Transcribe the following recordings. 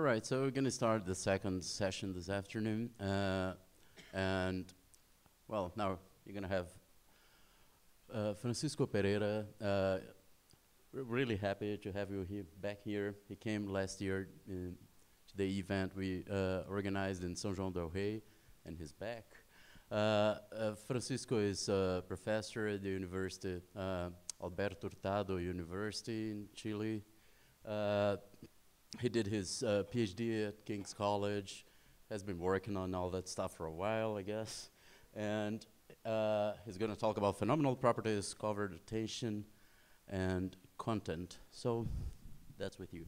right, so we're going to start the second session this afternoon. And, well, now you're going to have Francisco Pereira. We're really happy to have you back here. He came last year to the event we organized in São João del Rei, and he's back. Francisco is a professor at the University, Alberto Hurtado University in Chile. He did his PhD at King's College, has been working on all that stuff for a while, I guess. And he's going to talk about phenomenal properties, covert attention, and content. So that's with you.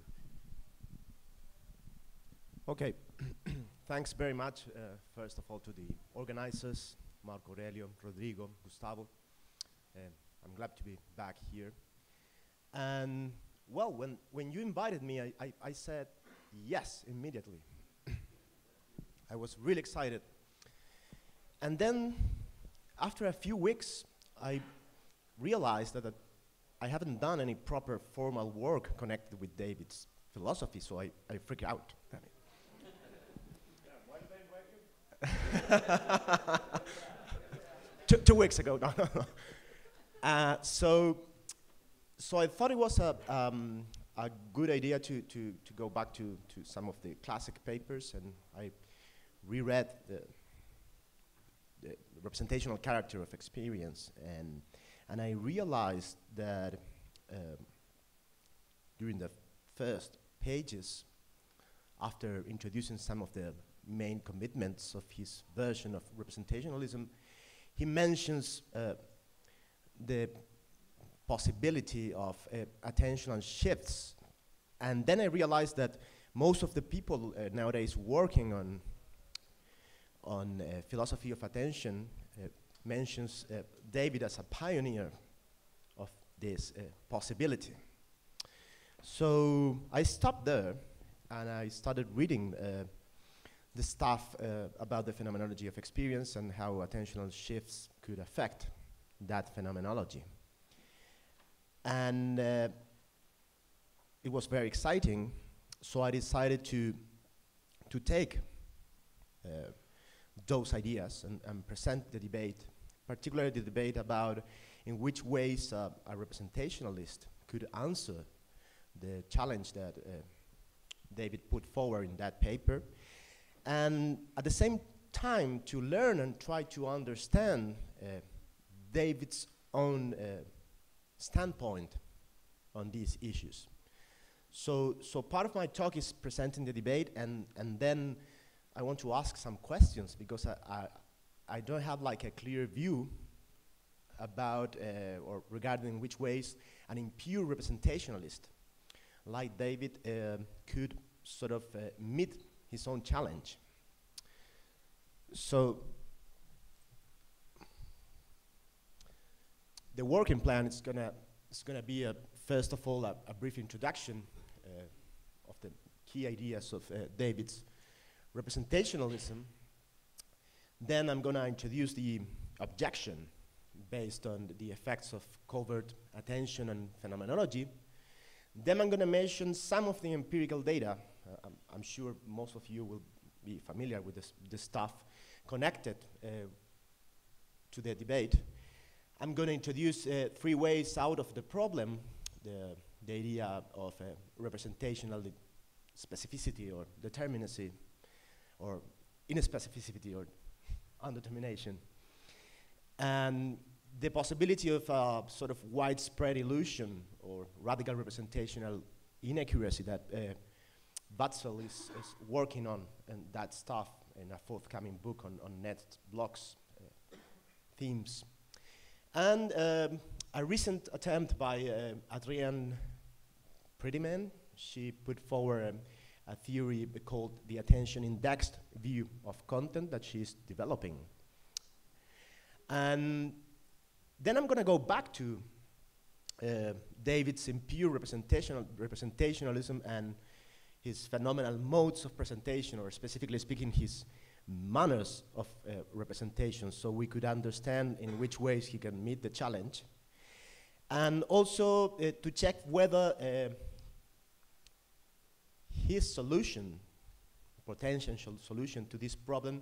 Okay. Thanks very much, first of all, to the organizers, Marco Aurelio, Rodrigo, Gustavo. I'm glad to be back here. And, well, when you invited me, I said yes immediately. I was really excited. And then, after a few weeks, I realized that I haven't done any proper formal work connected with David's philosophy, so I freaked out. Two weeks ago. No. So I thought it was a good idea to go back to some of the classic papers, and I reread the representational character of experience, and I realized that during the first pages, after introducing some of the main commitments of his version of representationalism, he mentions the possibility of attentional shifts. And then I realized that most of the people nowadays working on philosophy of attention mentions David as a pioneer of this possibility. So I stopped there and I started reading the stuff about the phenomenology of experience and how attentional shifts could affect that phenomenology. And it was very exciting, so I decided to take those ideas and present the debate, particularly the debate about in which ways a representationalist could answer the challenge that David put forward in that paper, and at the same time to learn and try to understand David's own standpoint on these issues. So part of my talk is presenting the debate, and then I want to ask some questions, because I don't have like a clear view about or regarding which ways an impure representationalist like David could sort of meet his own challenge. So the working plan is gonna be first of all a brief introduction of the key ideas of David's representationalism. Then I'm gonna introduce the objection based on the effects of covert attention and phenomenology. Then I'm gonna mention some of the empirical data. I'm sure most of you will be familiar with this stuff connected to the debate. I'm going to introduce 3 ways out of the problem, the idea of representational specificity or determinacy, or inspecificity or undetermination, and the possibility of sort of widespread illusion or radical representational inaccuracy that Batzel is working on, and that stuff in a forthcoming book on net blocks themes. And a recent attempt by Adrienne Prettyman. She put forward a theory called the attention indexed view of content that she's developing. And then I'm going to go back to David's impure representationalism and his phenomenal modes of presentation, or specifically speaking, his manners of representation, so we could understand in which ways he can meet the challenge. And also to check whether his solution potential solution to this problem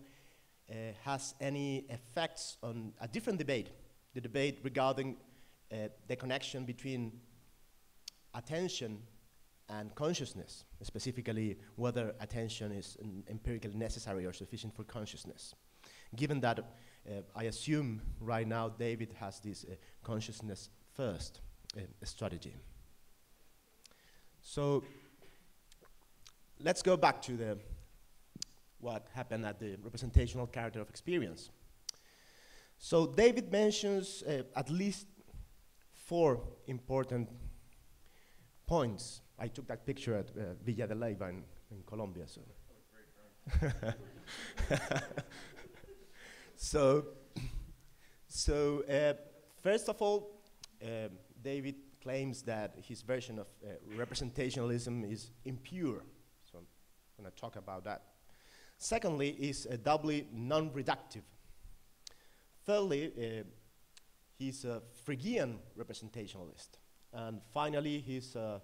has any effects on a different debate, the debate regarding the connection between attention and consciousness, specifically whether attention is empirically necessary or sufficient for consciousness. Given that I assume right now David has this consciousness first strategy. So let's go back to what happened at the representational character of experience. So David mentions at least 4 important points. I took that picture at Villa de Leyva in Colombia. So, first of all, David claims that his version of representationalism is impure. So I'm going to talk about that. Secondly, is doubly non-reductive. Thirdly, he's a Phrygian representationalist. And finally, he's an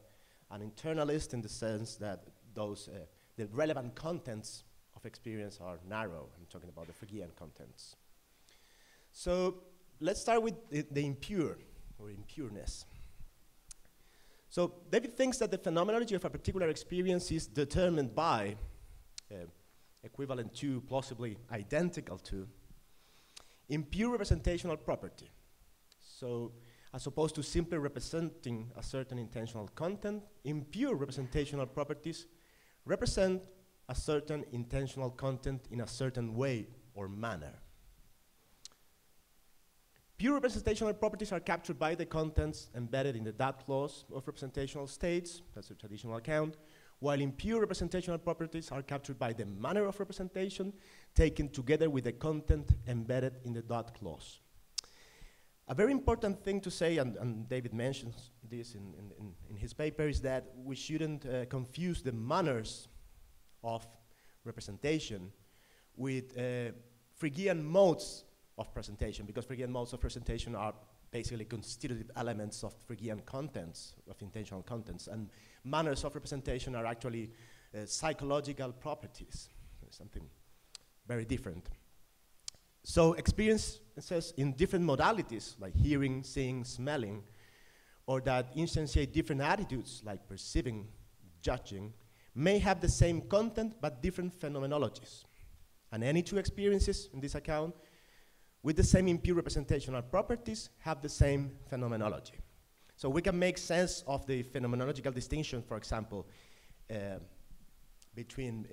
internalist in the sense that the relevant contents of experience are narrow. I'm talking about the Phrygian contents. So let's start with the impure, or impureness. So David thinks that the phenomenology of a particular experience is determined by, equivalent to, plausibly identical to, impure representational property. So as opposed to simply representing a certain intentional content, impure representational properties represent a certain intentional content in a certain way or manner. Pure representational properties are captured by the contents embedded in the that clause of representational states, that's the traditional account, while impure representational properties are captured by the manner of representation taken together with the content embedded in the dot clause. A very important thing to say, and David mentions this in his paper, is that we shouldn't confuse the manners of representation with Phrygian modes of presentation, because Phrygian modes of presentation are basically constitutive elements of Phrygian contents, of intentional contents, and manners of representation are actually psychological properties, something very different. So experiences in different modalities, like hearing, seeing, smelling, or that instantiate different attitudes, like perceiving, judging, may have the same content but different phenomenologies. And any 2 experiences in this account with the same impure representational properties have the same phenomenology. So we can make sense of the phenomenological distinction, for example, between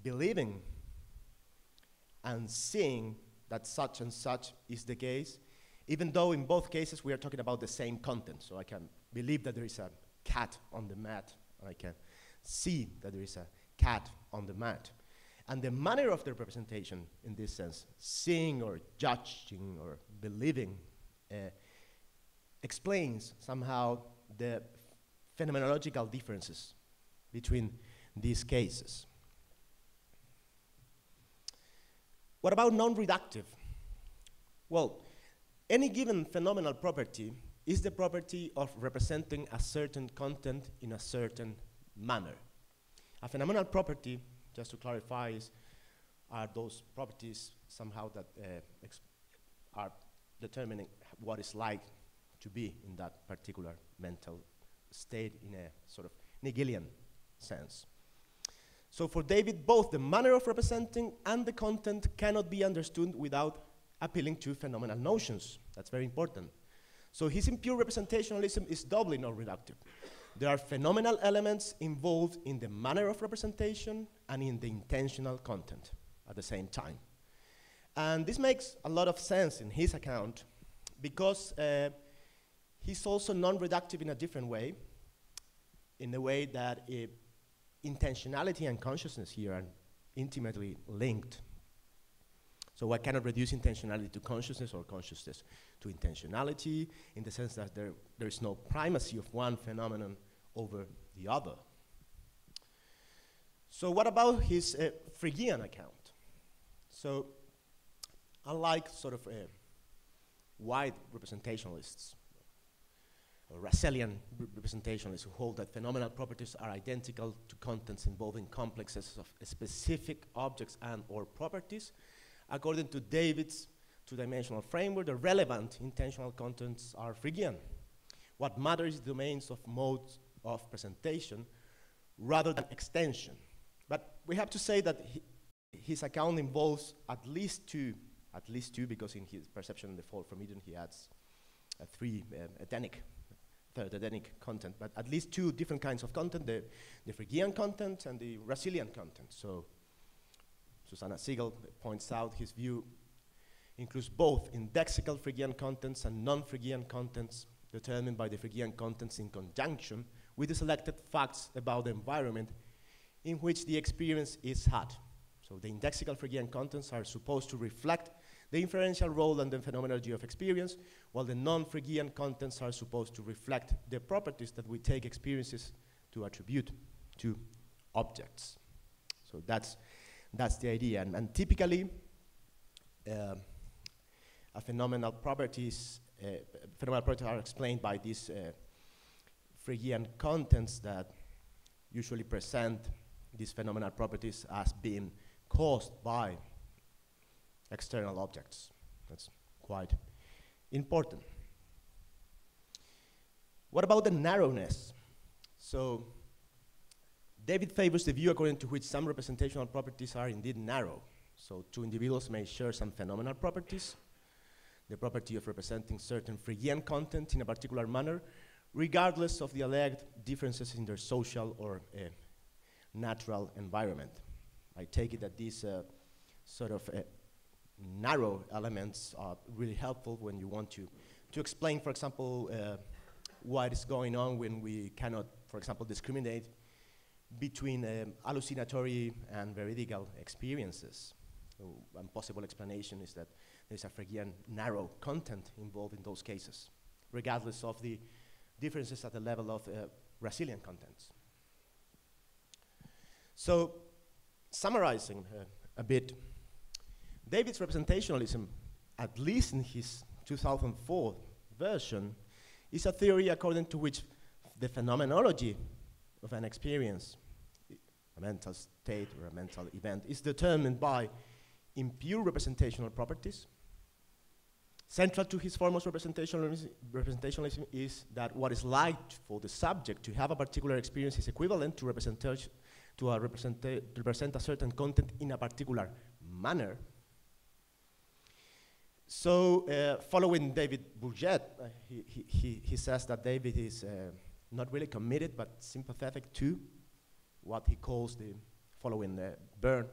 believing and seeing that such and such is the case, even though in both cases we are talking about the same content. So I can believe that there is a cat on the mat, and I can see that there is a cat on the mat. And the manner of the representation, in this sense, seeing or judging or believing, explains somehow the phenomenological differences between these cases. What about non-reductive? Well, any given phenomenal property is the property of representing a certain content in a certain manner. A phenomenal property, just to clarify, are those properties somehow that are determining what it's like to be in that particular mental state in a sort of Hegelian sense. So for David, both the manner of representing and the content cannot be understood without appealing to phenomenal notions. That's very important. So his impure representationalism is doubly non-reductive. There are phenomenal elements involved in the manner of representation and in the intentional content at the same time. And this makes a lot of sense in his account because he's also non-reductive in a different way, in the way that intentionality and consciousness here are intimately linked. So I cannot reduce intentionality to consciousness or consciousness to intentionality in the sense that there is no primacy of one phenomenon over the other. So what about his Phrygian account? So unlike sort of white representationalists, or Russellian representationalists, who hold that phenomenal properties are identical to contents involving complexes of specific objects and or properties. According to David's two-dimensional framework, the relevant intensional contents are Phrygian. What matters is the domains of modes of presentation rather than extension. But we have to say that his account involves at least two, because in his perception in the fall from Eden he adds three third Edenic content, but at least two different kinds of content, the Phrygian content and the Russellian content. So Susanna Siegel points out his view includes both indexical Phrygian contents and non-Phrygian contents determined by the Phrygian contents in conjunction with the selected facts about the environment in which the experience is had. So the indexical Phrygian contents are supposed to reflect the inferential role and the phenomenology of experience, while the non-Phrygian contents are supposed to reflect the properties that we take experiences to attribute to objects. So that's the idea. And typically, phenomenal properties are explained by these Phrygian contents that usually present these phenomenal properties as being caused by external objects. That's quite important. What about the narrowness? So David favors the view according to which some representational properties are indeed narrow. So two individuals may share some phenomenal properties, the property of representing certain Phrygian content in a particular manner, regardless of the alleged differences in their social or natural environment. I take it that these sort of narrow elements are really helpful when you want to explain, for example, what is going on when we cannot, for example, discriminate between hallucinatory and veridical experiences. So one possible explanation is that there's a Phrygian narrow content involved in those cases, regardless of the differences at the level of Russellian contents. So, summarizing a bit, David's representationalism, at least in his 2004 version, is a theory according to which the phenomenology of an experience, a mental state or a mental event, is determined by impure representational properties. Central to his foremost representationalism is that what is like for the subject to have a particular experience is equivalent to represent a certain content in a particular manner. So, following David Bourget, he says that David is not really committed but sympathetic to what he calls the, following Byrne,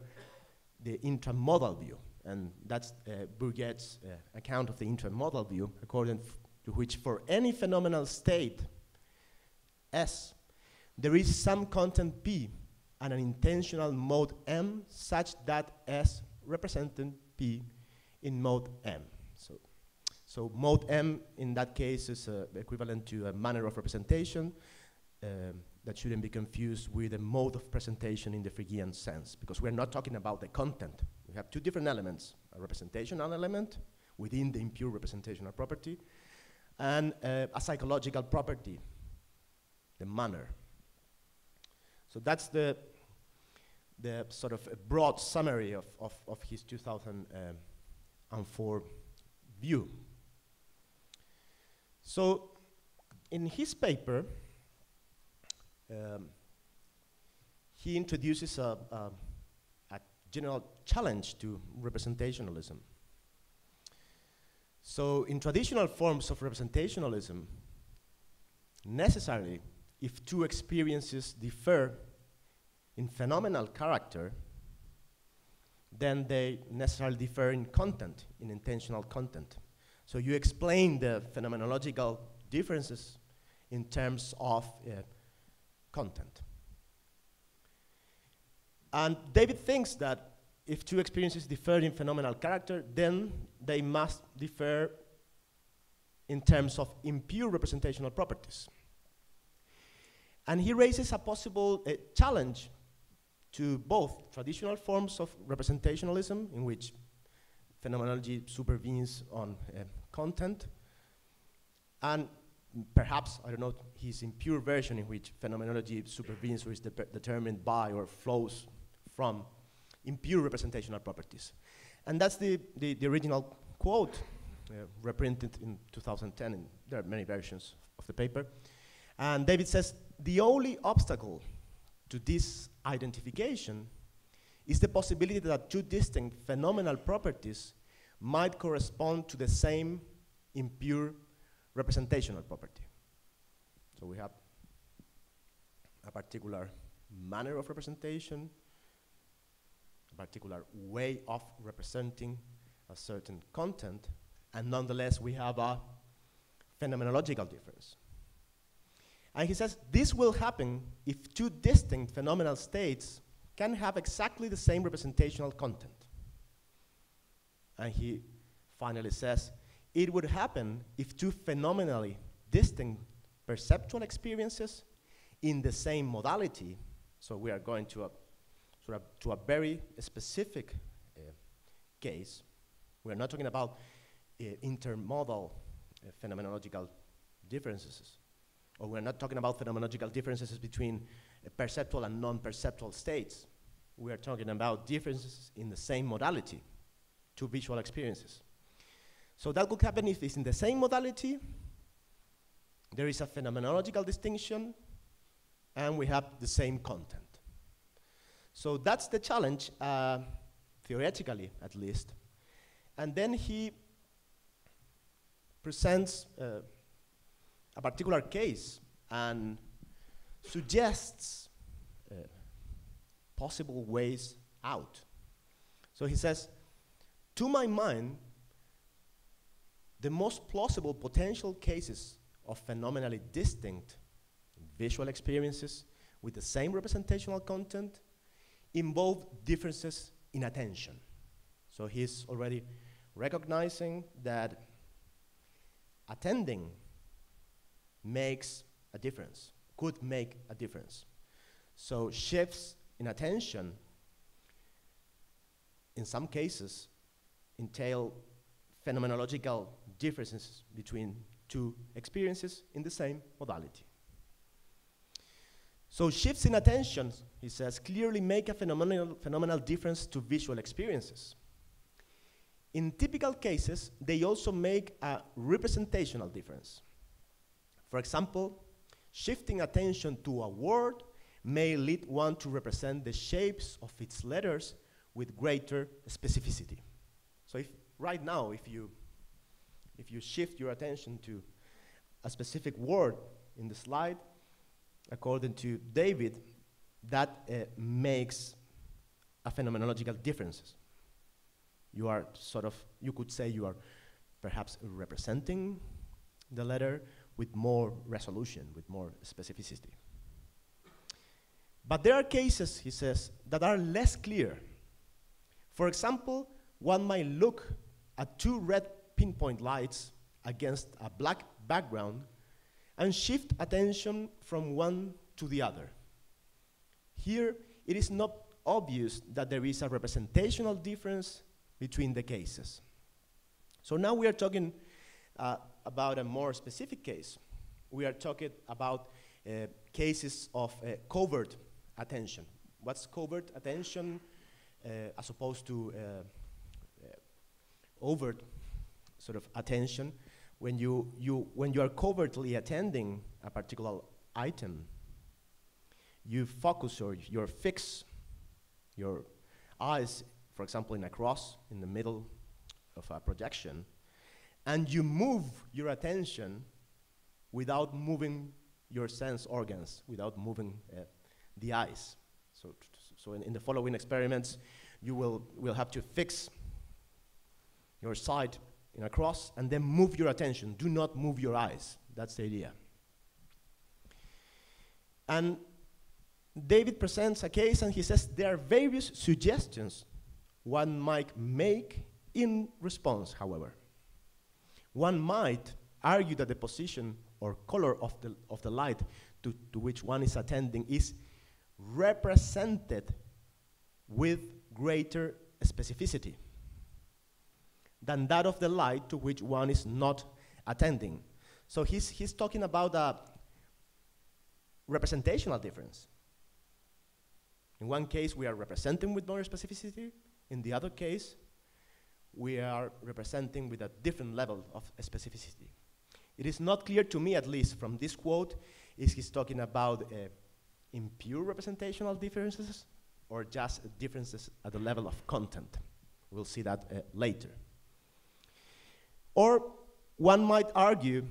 the intramodal view. And that's Bourget's account of the intramodal view, according to which for any phenomenal state S, there is some content P and an intentional mode M such that S representing P in mode M. So mode M in that case is equivalent to a manner of representation that shouldn't be confused with a mode of presentation in the Phrygian sense, because we're not talking about the content. We have two different elements, a representational element within the impure representational property, and a psychological property, the manner. So that's the sort of a broad summary of his 2004 view. So in his paper, he introduces a general challenge to representationalism. So in traditional forms of representationalism, necessarily, if two experiences differ in phenomenal character, then they necessarily differ in content, in intentional content. So you explain the phenomenological differences in terms of content. And David thinks that if two experiences differ in phenomenal character, then they must differ in terms of impure representational properties. And he raises a possible challenge to both traditional forms of representationalism, in which phenomenology supervenes on content, and perhaps, I don't know, his impure version in which phenomenology supervenes or is determined by or flows from impure representational properties. And that's the original quote reprinted in 2010, and there are many versions of the paper. And David says, the only obstacle to this identification is the possibility that two distinct phenomenal properties might correspond to the same impure representational property. So we have a particular manner of representation, a particular way of representing a certain content, and nonetheless we have a phenomenological difference. And he says this will happen if two distinct phenomenal states can have exactly the same representational content. And he finally says it would happen if two phenomenally distinct perceptual experiences in the same modality, so we are going to a very specific case. We are not talking about intermodal phenomenological differences, or we're not talking about phenomenological differences between perceptual and non-perceptual states. We are talking about differences in the same modality, two visual experiences. So that could happen if it's in the same modality, there is a phenomenological distinction, and we have the same content. So that's the challenge, theoretically at least. And then he presents a particular case and suggests possible ways out. So he says, to my mind, the most plausible potential cases of phenomenally distinct visual experiences with the same representational content involve differences in attention. So he's already recognizing that attending makes a difference, could make a difference. So shifts in attention, in some cases, entail phenomenological differences between two experiences in the same modality. So shifts in attention, he says, clearly make a phenomenal difference to visual experiences. In typical cases, they also make a representational difference. For example, shifting attention to a word may lead one to represent the shapes of its letters with greater specificity. So if right now, if you shift your attention to a specific word in the slide, according to David, that makes a phenomenological difference. You are you could say you are perhaps representing the letter with more resolution, with more specificity. But there are cases, he says, that are less clear. For example, one might look at two red pinpoint lights against a black background and shift attention from one to the other. Here, it is not obvious that there is a representational difference between the cases. So now we are talking about a more specific case. We are talking about cases of covert attention. What's covert attention as opposed to overt sort of attention? When you are covertly attending a particular item, you focus or you fix your eyes, for example, in a cross in the middle of a projection, and you move your attention without moving your sense organs, without moving the eyes. So in the following experiments, you will have to fix your sight in a cross and then move your attention. Do not move your eyes. That's the idea. And David presents a case and he says there are various suggestions one might make in response, however. One might argue that the position or color of the light to which one is attending is represented with greater specificity than that of the light to which one is not attending. So he's talking about a representational difference. In one case, we are representing with more specificity. In the other case, we are representing with a different level of specificity. It is not clear to me, at least from this quote, is he's talking about impure representational differences or just differences at the level of content. We'll see that later. Or one might argue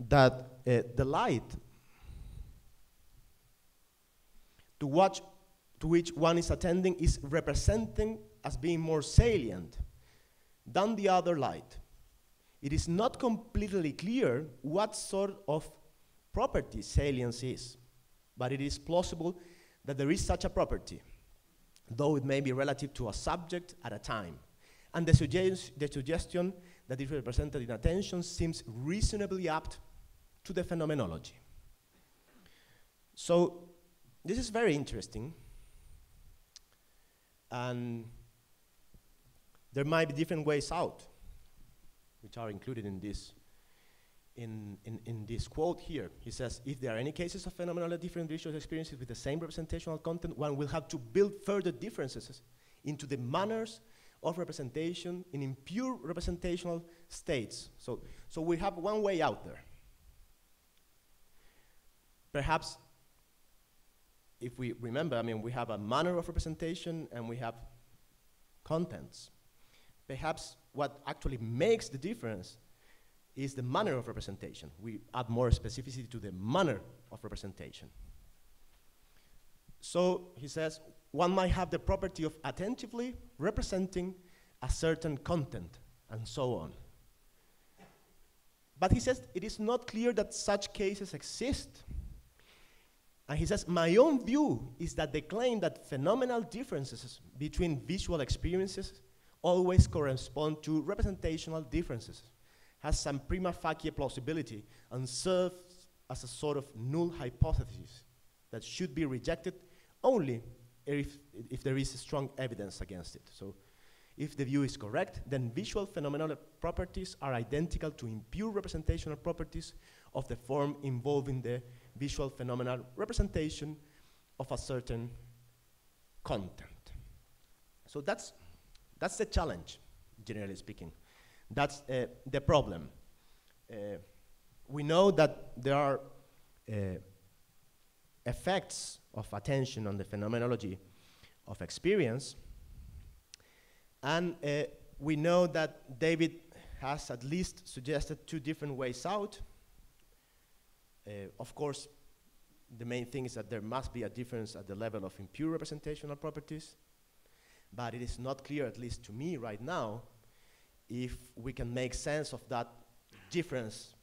that the light to which one is attending is representing as being more salient than the other light. It is not completely clear what sort of property salience is, but it is plausible that there is such a property, though it may be relative to a subject at a time. And the suggestion that is represented in attention seems reasonably apt to the phenomenology. So this is very interesting, and there might be different ways out, which are included in this quote here. He says, if there are any cases of phenomenally different visual experiences with the same representational content, one will have to build further differences into the manners of representation in impure representational states. So we have one way out there. Perhaps, if we remember, I mean, we have a manner of representation and we have contents. Perhaps what actually makes the difference is the manner of representation. We add more specificity to the manner of representation. So he says, one might have the property of attentively representing a certain content, and so on. But he says it is not clear that such cases exist. And he says, my own view is that the claim that phenomenal differences between visual experiences always correspond to representational differences has some prima facie plausibility and serves as a sort of null hypothesis that should be rejected only if there is strong evidence against it. So if the view is correct, then visual phenomenal properties are identical to impure representational properties of the form involving the visual phenomenal representation of a certain content. So that's the challenge, generally speaking. That's the problem. We know that there are effects of attention on the phenomenology of experience, and we know that David has at least suggested two different ways out. Of course, the main thing is that there must be a difference at the level of impure representational properties, but it is not clear, at least to me right now, if we can make sense of that difference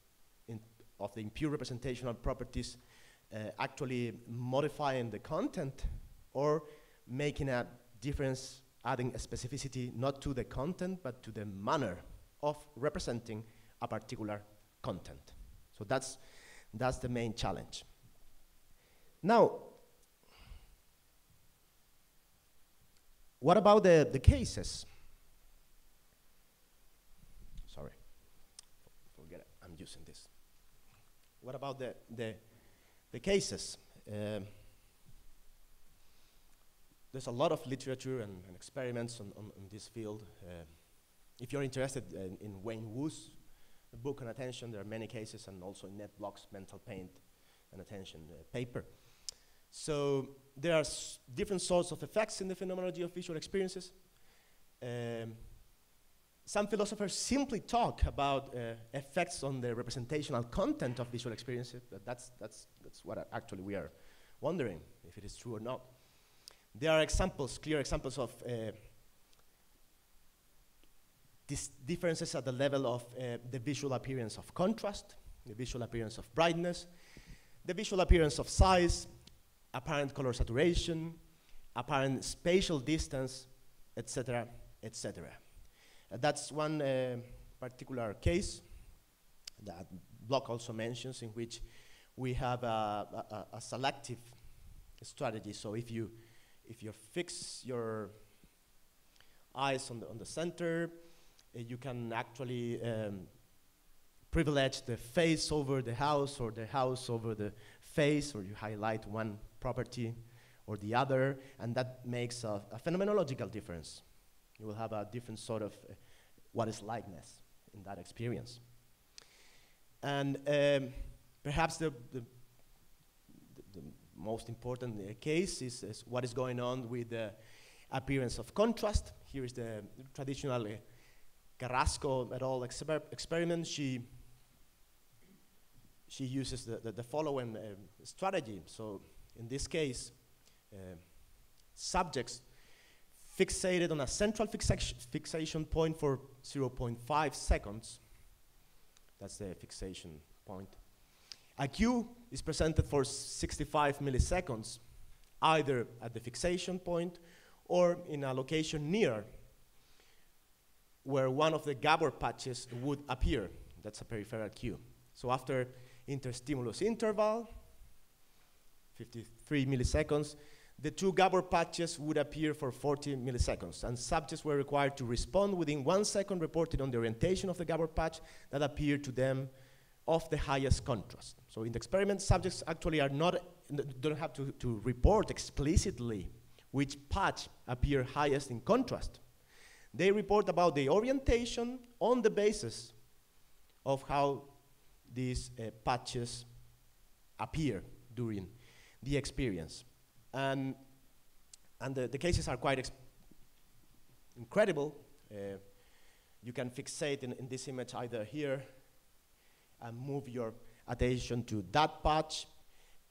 of the impure representational properties actually modifying the content or making a difference, adding a specificity not to the content but to the manner of representing a particular content. So that's the main challenge. Now, what about the cases? Sorry, forget it, I'm using this. What about the cases? There's a lot of literature and experiments on this field. If you're interested in Wayne Wu's book on attention, there are many cases, and also in Ned Block's Mental Paint and Attention paper. So there are different sorts of effects in the phenomenology of visual experiences. Some philosophers simply talk about effects on the representational content of visual experiences. That's what actually we are wondering, if it is true or not. There are examples, clear examples of these differences at the level of the visual appearance of contrast, the visual appearance of brightness, the visual appearance of size, apparent color saturation, apparent spatial distance, etc., etc. That's one particular case that Block also mentions, in which we have a selective strategy. So if you fix your eyes on the center, you can actually privilege the face over the house or the house over the face, or you highlight one property or the other, and that makes a phenomenological difference. You will have a different sort of what is likeness in that experience. And perhaps the most important case is what is going on with the appearance of contrast. Here is the traditional Carrasco et al. Experiment. She uses the following strategy. So in this case, subjects fixated on a central fixation point for 0.5 seconds. That's the fixation point. A cue is presented for 65 milliseconds, either at the fixation point or in a location near where one of the Gabor patches would appear. That's a peripheral cue. So after interstimulus interval, 53 milliseconds, the two Gabor patches would appear for 40 milliseconds, and subjects were required to respond within 1 second reported on the orientation of the Gabor patch that appeared to them of the highest contrast. So in the experiment, subjects actually don't have to report explicitly which patch appear highest in contrast. They report about the orientation on the basis of how these patches appear during the experience. And the cases are quite incredible. You can fixate in this image either here and move your attention to that patch,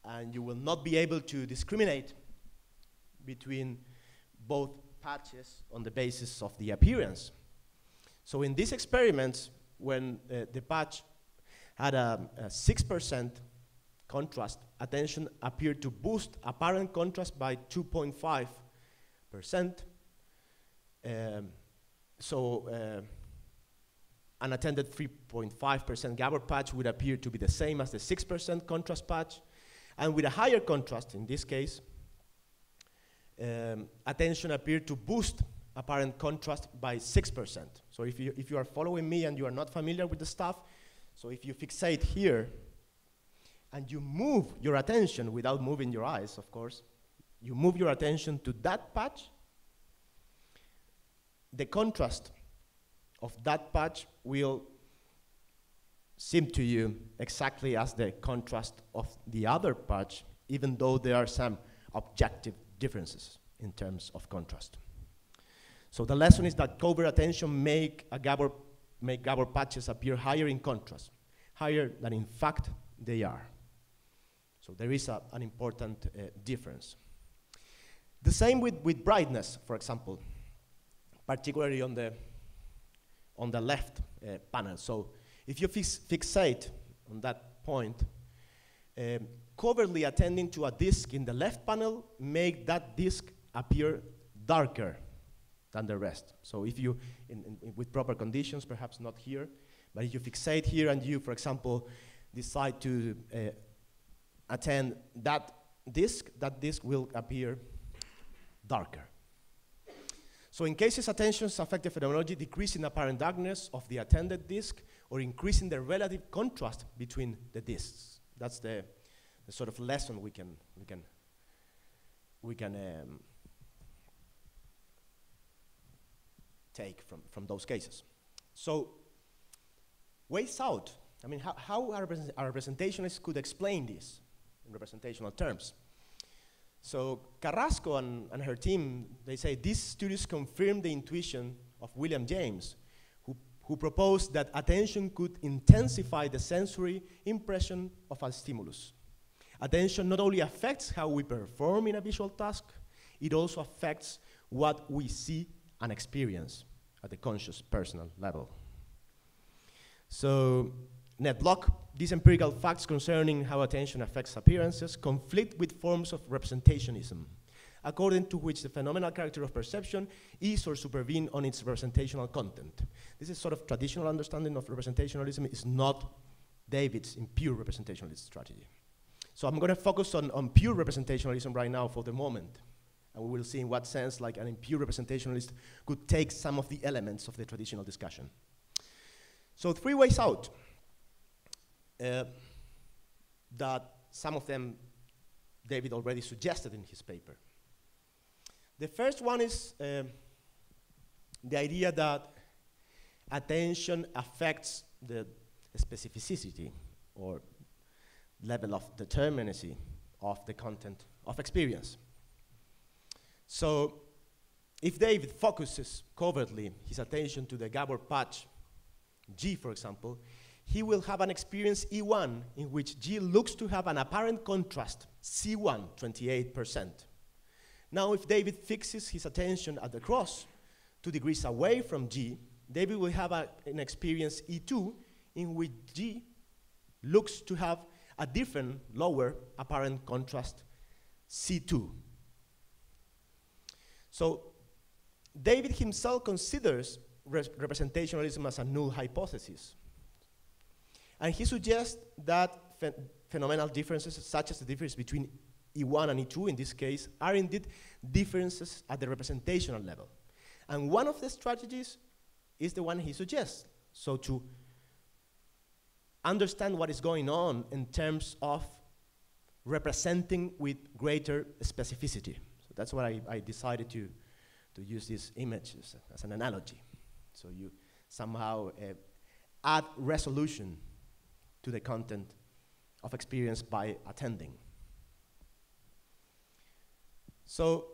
and you will not be able to discriminate between both patches on the basis of the appearance. So in these experiments, when the patch had a 6% contrast, attention appeared to boost apparent contrast by 2.5%. An attended 3.5% Gabor patch would appear to be the same as the 6% contrast patch. And with a higher contrast, in this case, attention appeared to boost apparent contrast by 6%. So if you are following me and you are not familiar with the stuff, so if you fixate here and you move your attention without moving your eyes, of course, you move your attention to that patch, the contrast of that patch will seem to you exactly as the contrast of the other patch, even though there are some objective differences in terms of contrast. So the lesson is that covert attention make Gabor patches appear higher in contrast, higher than in fact they are. So there is an important difference. The same with brightness, for example, particularly on the left panel. So if you fixate on that point, covertly attending to a disk in the left panel make that disk appear darker than the rest. So if you, with proper conditions, perhaps not here, but if you fixate here and you, for example, decide to attend that disk will appear darker. So in cases attention's affective phenomenology decreasing apparent darkness of the attended disk or increasing the relative contrast between the disks. That's the sort of lesson we can take from those cases. So ways out. I mean, how our representationists could explain this in representational terms. So Carrasco and her team, they say these studies confirm the intuition of William James, who proposed that attention could intensify the sensory impression of a stimulus. Attention not only affects how we perform in a visual task, it also affects what we see and experience at the conscious personal level. So Ned Locke, these empirical facts concerning how attention affects appearances conflict with forms of representationism, according to which the phenomenal character of perception is or supervene on its representational content. This is sort of traditional understanding of representationalism. It's not David's in pure representationalist strategy. So I'm going to focus on pure representationalism right now for the moment, and we will see in what sense like an impure representationalist could take some of the elements of the traditional discussion. So 3 ways out. that some of them David already suggested in his paper. The first one is the idea that attention affects the specificity or level of determinacy of the content of experience. So if David focuses covertly his attention to the Gabor patch G, for example, he will have an experience E1 in which G looks to have an apparent contrast, C1, 28%. Now, if David fixes his attention at the cross 2 degrees away from G, David will have an experience E2 in which G looks to have a different, lower apparent contrast, C2. So David himself considers representationalism as a null hypothesis. And he suggests that phenomenal differences, such as the difference between E1 and E2 in this case, are indeed differences at the representational level. And one of the strategies is the one he suggests. So to understand what is going on in terms of representing with greater specificity. So that's why I decided to use this image as an analogy. So you somehow add resolution to the content of experience by attending. So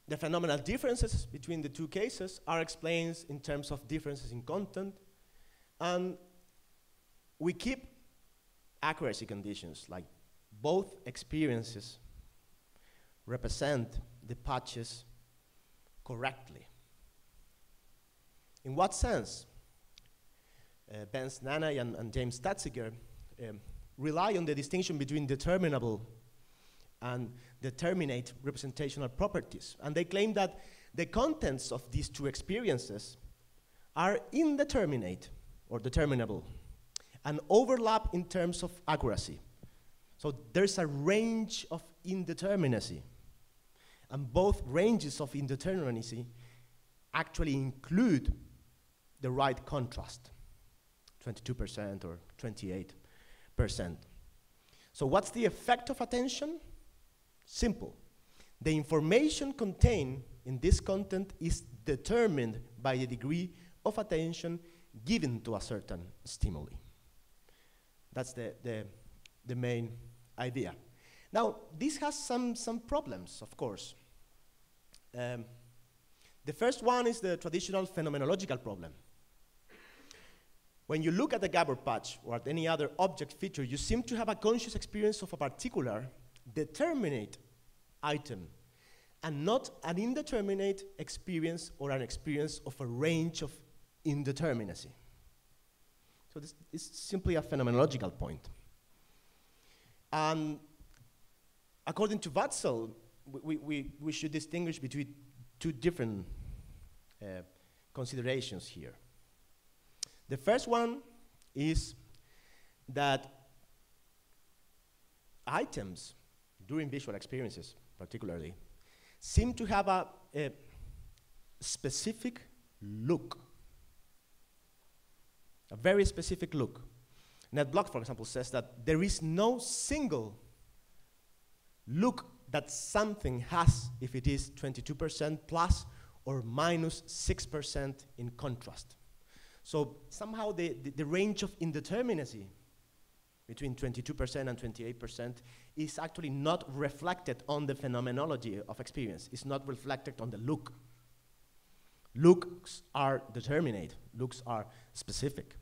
the phenomenal differences between the two cases are explained in terms of differences in content, and we keep accuracy conditions, like both experiences represent the patches correctly. In what sense? Benz Nanay and James Tatziger rely on the distinction between determinable and determinate representational properties. And they claim that the contents of these two experiences are indeterminate or determinable and overlap in terms of accuracy. So there's a range of indeterminacy. And both ranges of indeterminacy actually include the right contrast, 22% or 28%. So what's the effect of attention? Simple. The information contained in this content is determined by the degree of attention given to a certain stimuli. That's the main idea. Now, this has some problems, of course. The first one is the traditional phenomenological problem. When you look at the Gabor patch or at any other object feature, you seem to have a conscious experience of a particular determinate item and not an indeterminate experience or an experience of a range of indeterminacy. So this is simply a phenomenological point. And according to Watzel, we should distinguish between two different considerations here. The first one is that items during visual experiences, particularly, seem to have a specific look, a very specific look. Ned Block, for example, says that there is no single look that something has if it is 22% plus or minus 6% in contrast. So somehow the range of indeterminacy between 22% and 28% is actually not reflected on the phenomenology of experience. It's not reflected on the look. Looks are determinate. Looks are specific.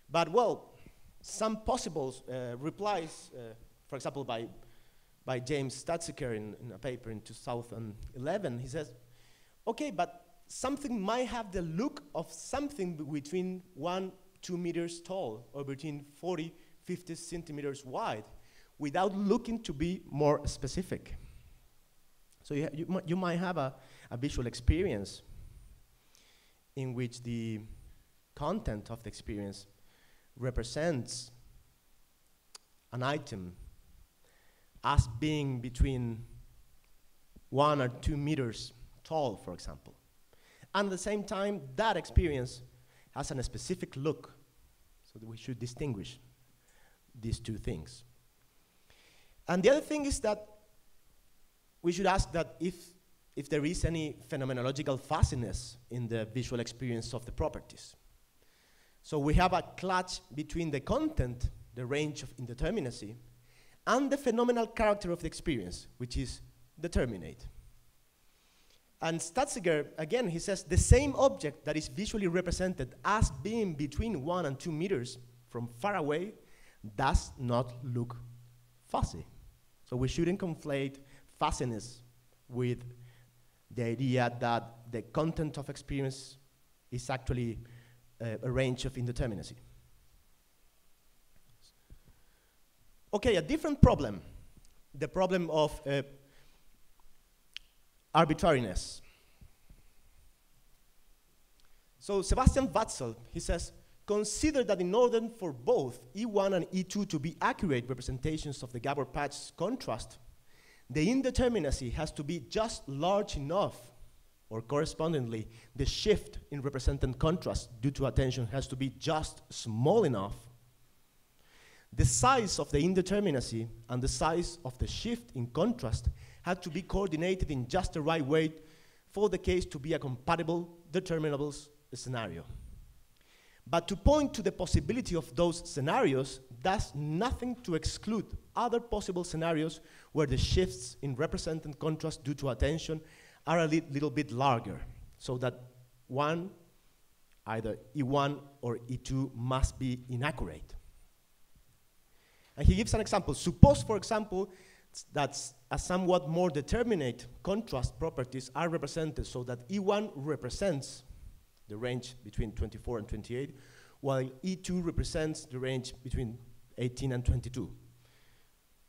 But, well, some possible replies, for example, by James Tatziker in a paper in 2011, he says, okay, but something might have the look of something between 1-2 meters tall or between 40-50 centimeters wide without looking to be more specific. So you might have a visual experience in which the content of the experience represents an item as being between 1 or 2 meters tall, for example. And at the same time, that experience has a specific look. So that we should distinguish these two things. And the other thing is that we should ask that if there is any phenomenological fuzziness in the visual experience of the properties. So we have a clash between the content, the range of indeterminacy, and the phenomenal character of the experience, which is determinate. And Stadtziger, again, he says the same object that is visually represented as being between 1 and 2 meters from far away does not look fuzzy. So we shouldn't conflate fuzziness with the idea that the content of experience is actually a range of indeterminacy. Okay, a different problem, the problem of arbitrariness. So Sebastian Watzel, he says, consider that in order for both E1 and E2 to be accurate representations of the Gabor patch contrast, the indeterminacy has to be just large enough, or correspondingly, the shift in represented contrast due to attention has to be just small enough. The size of the indeterminacy and the size of the shift in contrast had to be coordinated in just the right way for the case to be a compatible determinables scenario. But to point to the possibility of those scenarios does nothing to exclude other possible scenarios where the shifts in represented contrast due to attention are a little bit larger, so that one, either E1 or E2, must be inaccurate. And he gives an example. Suppose, for example, that a somewhat more determinate contrast properties are represented so that E1 represents the range between 24 and 28, while E2 represents the range between 18 and 22.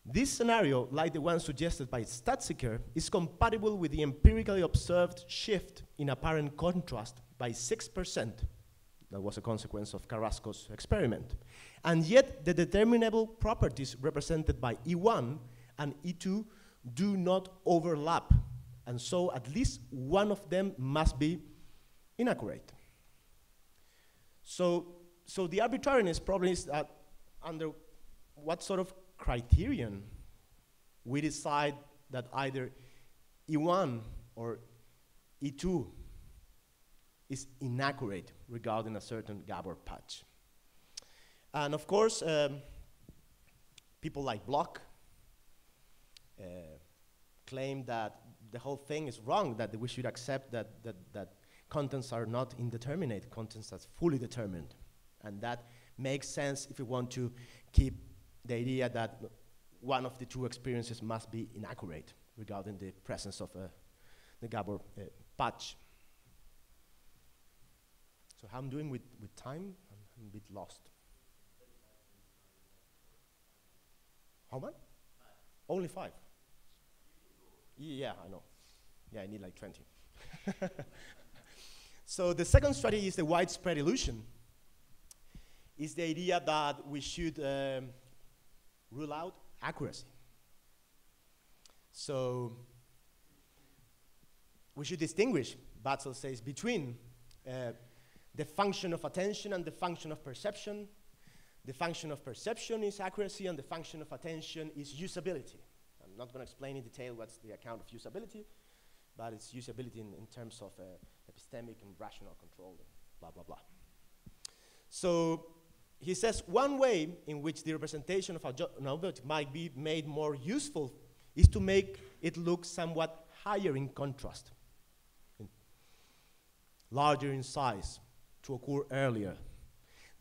This scenario, like the one suggested by Stadtziger, is compatible with the empirically observed shift in apparent contrast by 6%. That was a consequence of Carrasco's experiment. And yet, the determinable properties represented by E1 and E2 do not overlap. And so at least one of them must be inaccurate. So the arbitrariness problem is that under what sort of criterion we decide that either E1 or E2 is inaccurate regarding a certain Gabor patch. And of course, people like Bloch claim that the whole thing is wrong, that we should accept that contents are not indeterminate, contents are fully determined. And that makes sense if we want to keep the idea that one of the two experiences must be inaccurate regarding the presence of the Gabor patch. So how I'm doing with time? I'm a bit lost. How much? 5. Only 5? Yeah, I know. Yeah, I need like 20. So the second strategy is the widespread illusion. Is the idea that we should rule out accuracy. So we should distinguish, Watzel says, between the function of attention and the function of perception. The function of perception is accuracy, and the function of attention is usability. I'm not going to explain in detail what's the account of usability, but it's usability in terms of epistemic and rational control, and blah, blah, blah. So he says one way in which the representation of an object might be made more useful is to make it look somewhat higher in contrast, larger in size, to occur earlier.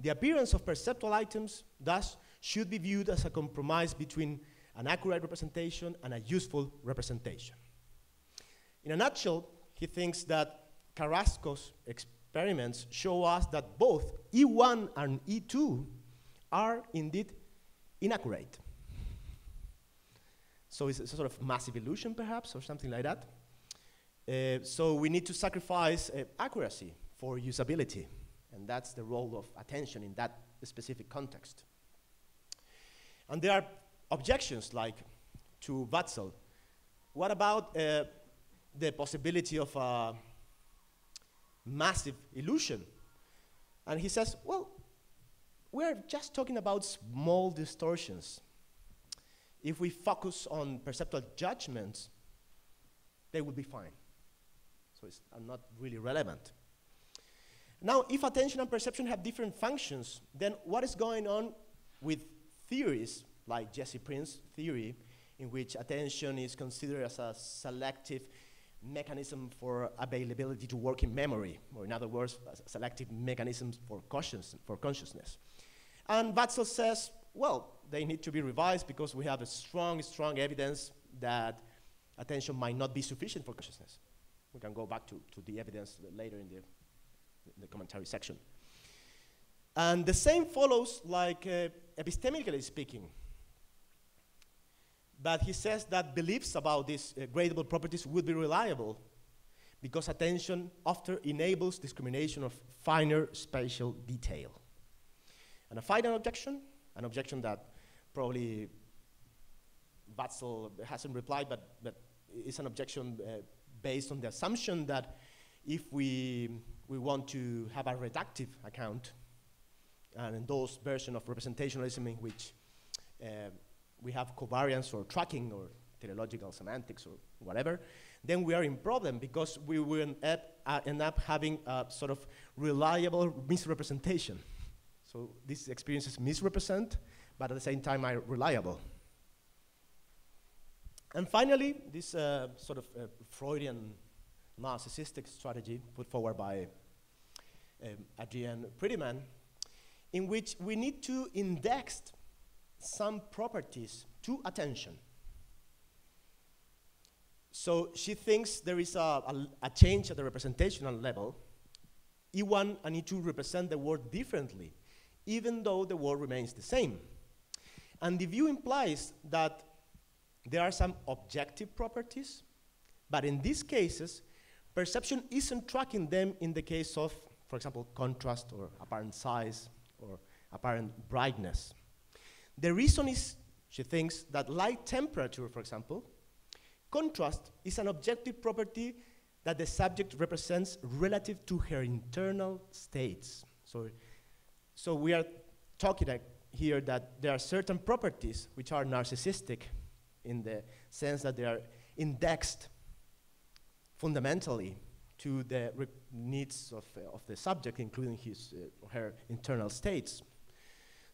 The appearance of perceptual items, thus, should be viewed as a compromise between an accurate representation and a useful representation. In a nutshell, he thinks that Carrasco's experiments show us that both E1 and E2 are indeed inaccurate. So it's a sort of massive illusion, perhaps, or something like that. So we need to sacrifice accuracy for usability, and that's the role of attention in that specific context. And there are objections, like to Watzel. What about the possibility of a massive illusion? And he says, well, we're just talking about small distortions. If we focus on perceptual judgments, they will be fine. So it's not really relevant. Now, if attention and perception have different functions, then what is going on with theories like Jesse Prince's theory, in which attention is considered as a selective mechanism for availability to work in memory, or in other words, selective mechanisms for consciousness. And Watzel says, well, they need to be revised because we have a strong evidence that attention might not be sufficient for consciousness. We can go back to the evidence later in the commentary section. And the same follows, like epistemically speaking. But he says that beliefs about these gradable properties would be reliable because attention often enables discrimination of finer spatial detail. And a final objection, an objection that probably Watzel hasn't replied, but it's an objection based on the assumption that if we want to have a reductive account, an endorsed version of representationalism in which we have covariance or tracking or teleological semantics or whatever, then we are in problem because we will end up having a sort of reliable misrepresentation. So these experiences misrepresent, but at the same time are reliable. And finally, this sort of Freudian narcissistic strategy put forward by Adrienne Prettyman, in which we need to index some properties to attention. So she thinks there is a change at the representational level. E1 and E2 represent the world differently, even though the world remains the same. And the view implies that there are some objective properties, but in these cases, perception isn't tracking them in the case of, for example, contrast or apparent size or apparent brightness. The reason is, she thinks, that light temperature, for example, contrast is an objective property that the subject represents relative to her internal states. So we are talking here that there are certain properties which are narcissistic in the sense that they are indexed fundamentally to the needs of the subject, including his or her internal states.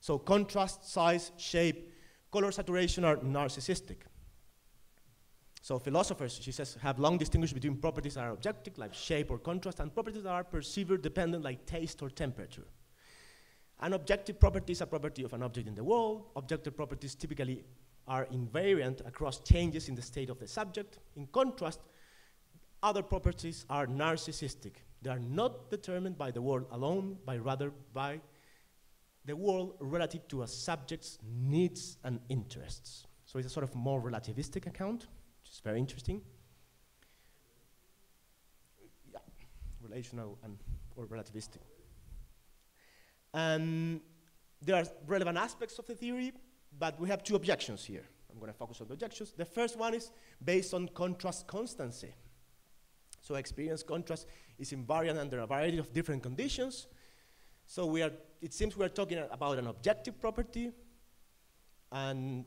So contrast, size, shape, color saturation are narcissistic. So philosophers, she says, have long distinguished between properties that are objective, like shape or contrast, and properties that are perceiver dependent, like taste or temperature. An objective property is a property of an object in the world. Objective properties typically are invariant across changes in the state of the subject. In contrast, other properties are narcissistic. They are not determined by the world alone, but rather by the world relative to a subject's needs and interests. So it's a sort of more relativistic account, which is very interesting. Yeah, relational or relativistic. There are relevant aspects of the theory, but we have two objections here. I'm going to focus on the objections. The first one is based on contrast constancy. So experience contrast is invariant under a variety of different conditions. So it seems we are talking about an objective property and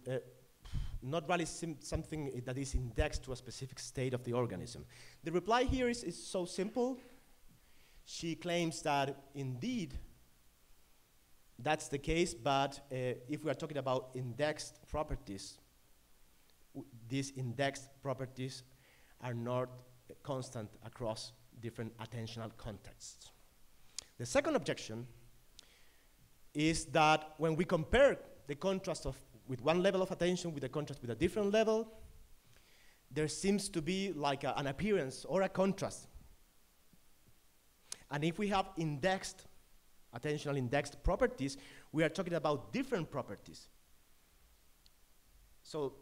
not really something that is indexed to a specific state of the organism. The reply here is so simple. She claims that indeed that's the case, but if we are talking about indexed properties, these indexed properties are not constant across different attentional contexts. The second objection is that when we compare the contrast with one level of attention with the contrast with a different level, there seems to be like an appearance or a contrast. And if we have indexed, attentional indexed properties, we are talking about different properties. So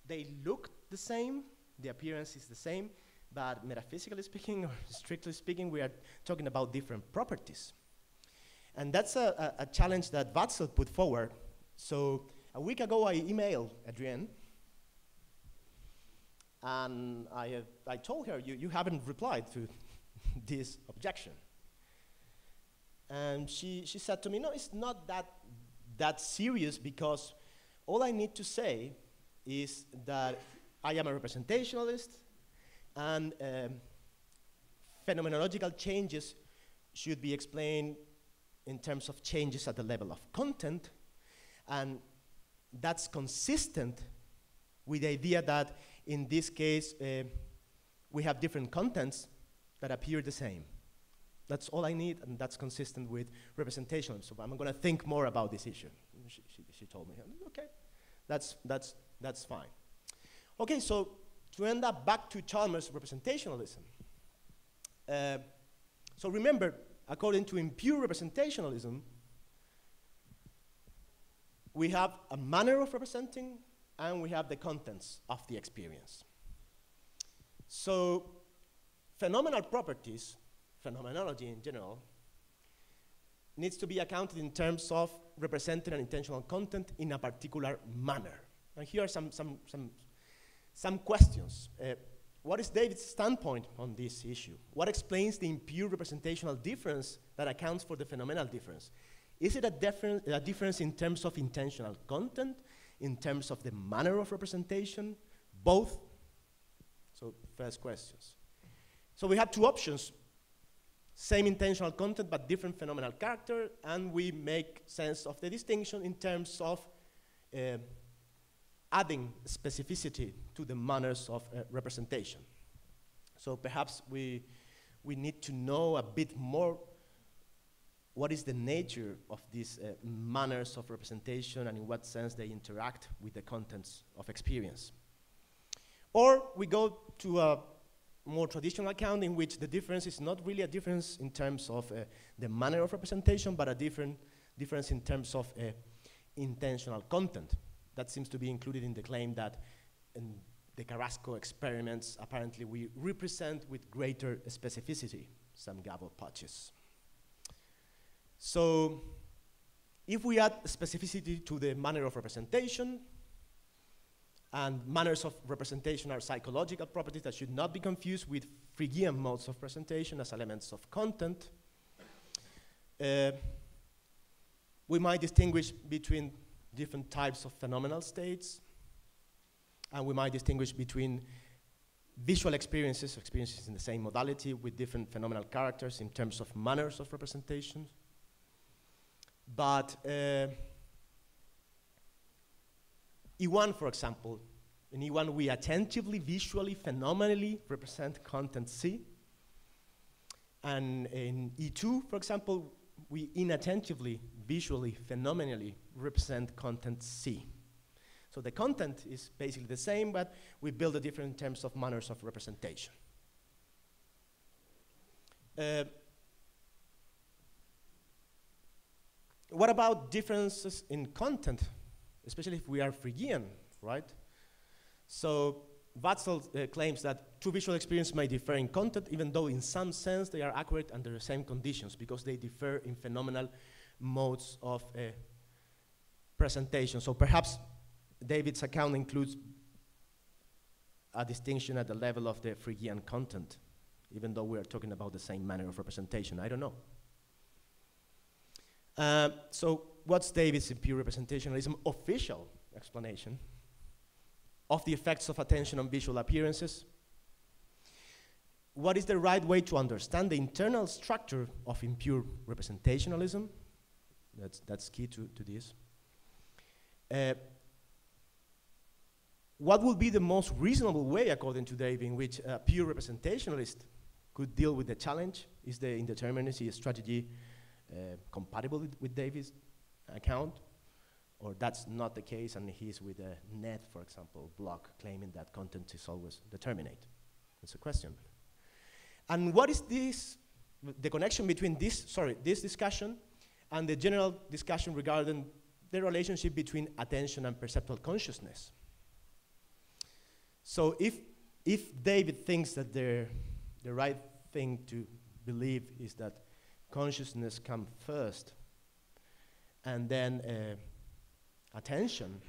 they look the same, the appearance is the same, but metaphysically speaking, or strictly speaking, we are talking about different properties. And that's a challenge that Watzel put forward. So a week ago, I emailed Adrienne, and I told her, you haven't replied to this objection. And she said to me, no, it's not that serious, because all I need to say is that I am a representationalist, and phenomenological changes should be explained in terms of changes at the level of content, and that's consistent with the idea that in this case we have different contents that appear the same. That's all I need, and that's consistent with representation. So I'm going to think more about this issue. She told me, okay, that's fine. Okay, so to end up back to Chalmers' representationalism. So remember, according to impure representationalism, we have a manner of representing, and we have the contents of the experience. So phenomenal properties, phenomenology in general, needs to be accounted in terms of representing an intentional content in a particular manner. And here are some questions. What is David's standpoint on this issue? What explains the impure representational difference that accounts for the phenomenal difference? Is it a difference in terms of intentional content, in terms of the manner of representation, both? So first questions. So we have two options: same intentional content but different phenomenal character, and we make sense of the distinction in terms of adding specificity to the manners of representation. So perhaps we need to know a bit more what is the nature of these manners of representation, and in what sense they interact with the contents of experience. Or we go to a more traditional account in which the difference is not really a difference in terms of the manner of representation, but a difference in terms of intentional content. That seems to be included in the claim that in the Carrasco experiments, apparently we represent with greater specificity some gavel patches. So if we add specificity to the manner of representation, and manners of representation are psychological properties that should not be confused with Phrygian modes of presentation as elements of content, we might distinguish between different types of phenomenal states, and we might distinguish between visual experiences in the same modality with different phenomenal characters in terms of manners of representation. But E1, for example, in E1 we attentively, visually, phenomenally represent content C. And in E2, for example, we inattentively, visually, phenomenally represent content C. So the content is basically the same, but we build it different in terms of manners of representation. What about differences in content, especially if we are Phrygian, right? So Watzel claims that two visual experiences may differ in content, even though in some sense they are accurate under the same conditions, because they differ in phenomenal modes of presentation. So perhaps David's account includes a distinction at the level of the Phrygian content, even though we are talking about the same manner of representation. I don't know. So what's David's impure representationalism official explanation of the effects of attention on visual appearances? What is the right way to understand the internal structure of impure representationalism? That's key to this. What would be the most reasonable way, according to David, in which a pure representationalist could deal with the challenge? Is the indeterminacy strategy compatible with David's account? Or that's not the case, and he's with a net, for example, block, claiming that content is always determinate? It's a question. And what is the connection between this discussion and the general discussion regarding the relationship between attention and perceptual consciousness? So if David thinks that the right thing to believe is that consciousness comes first, and then attention,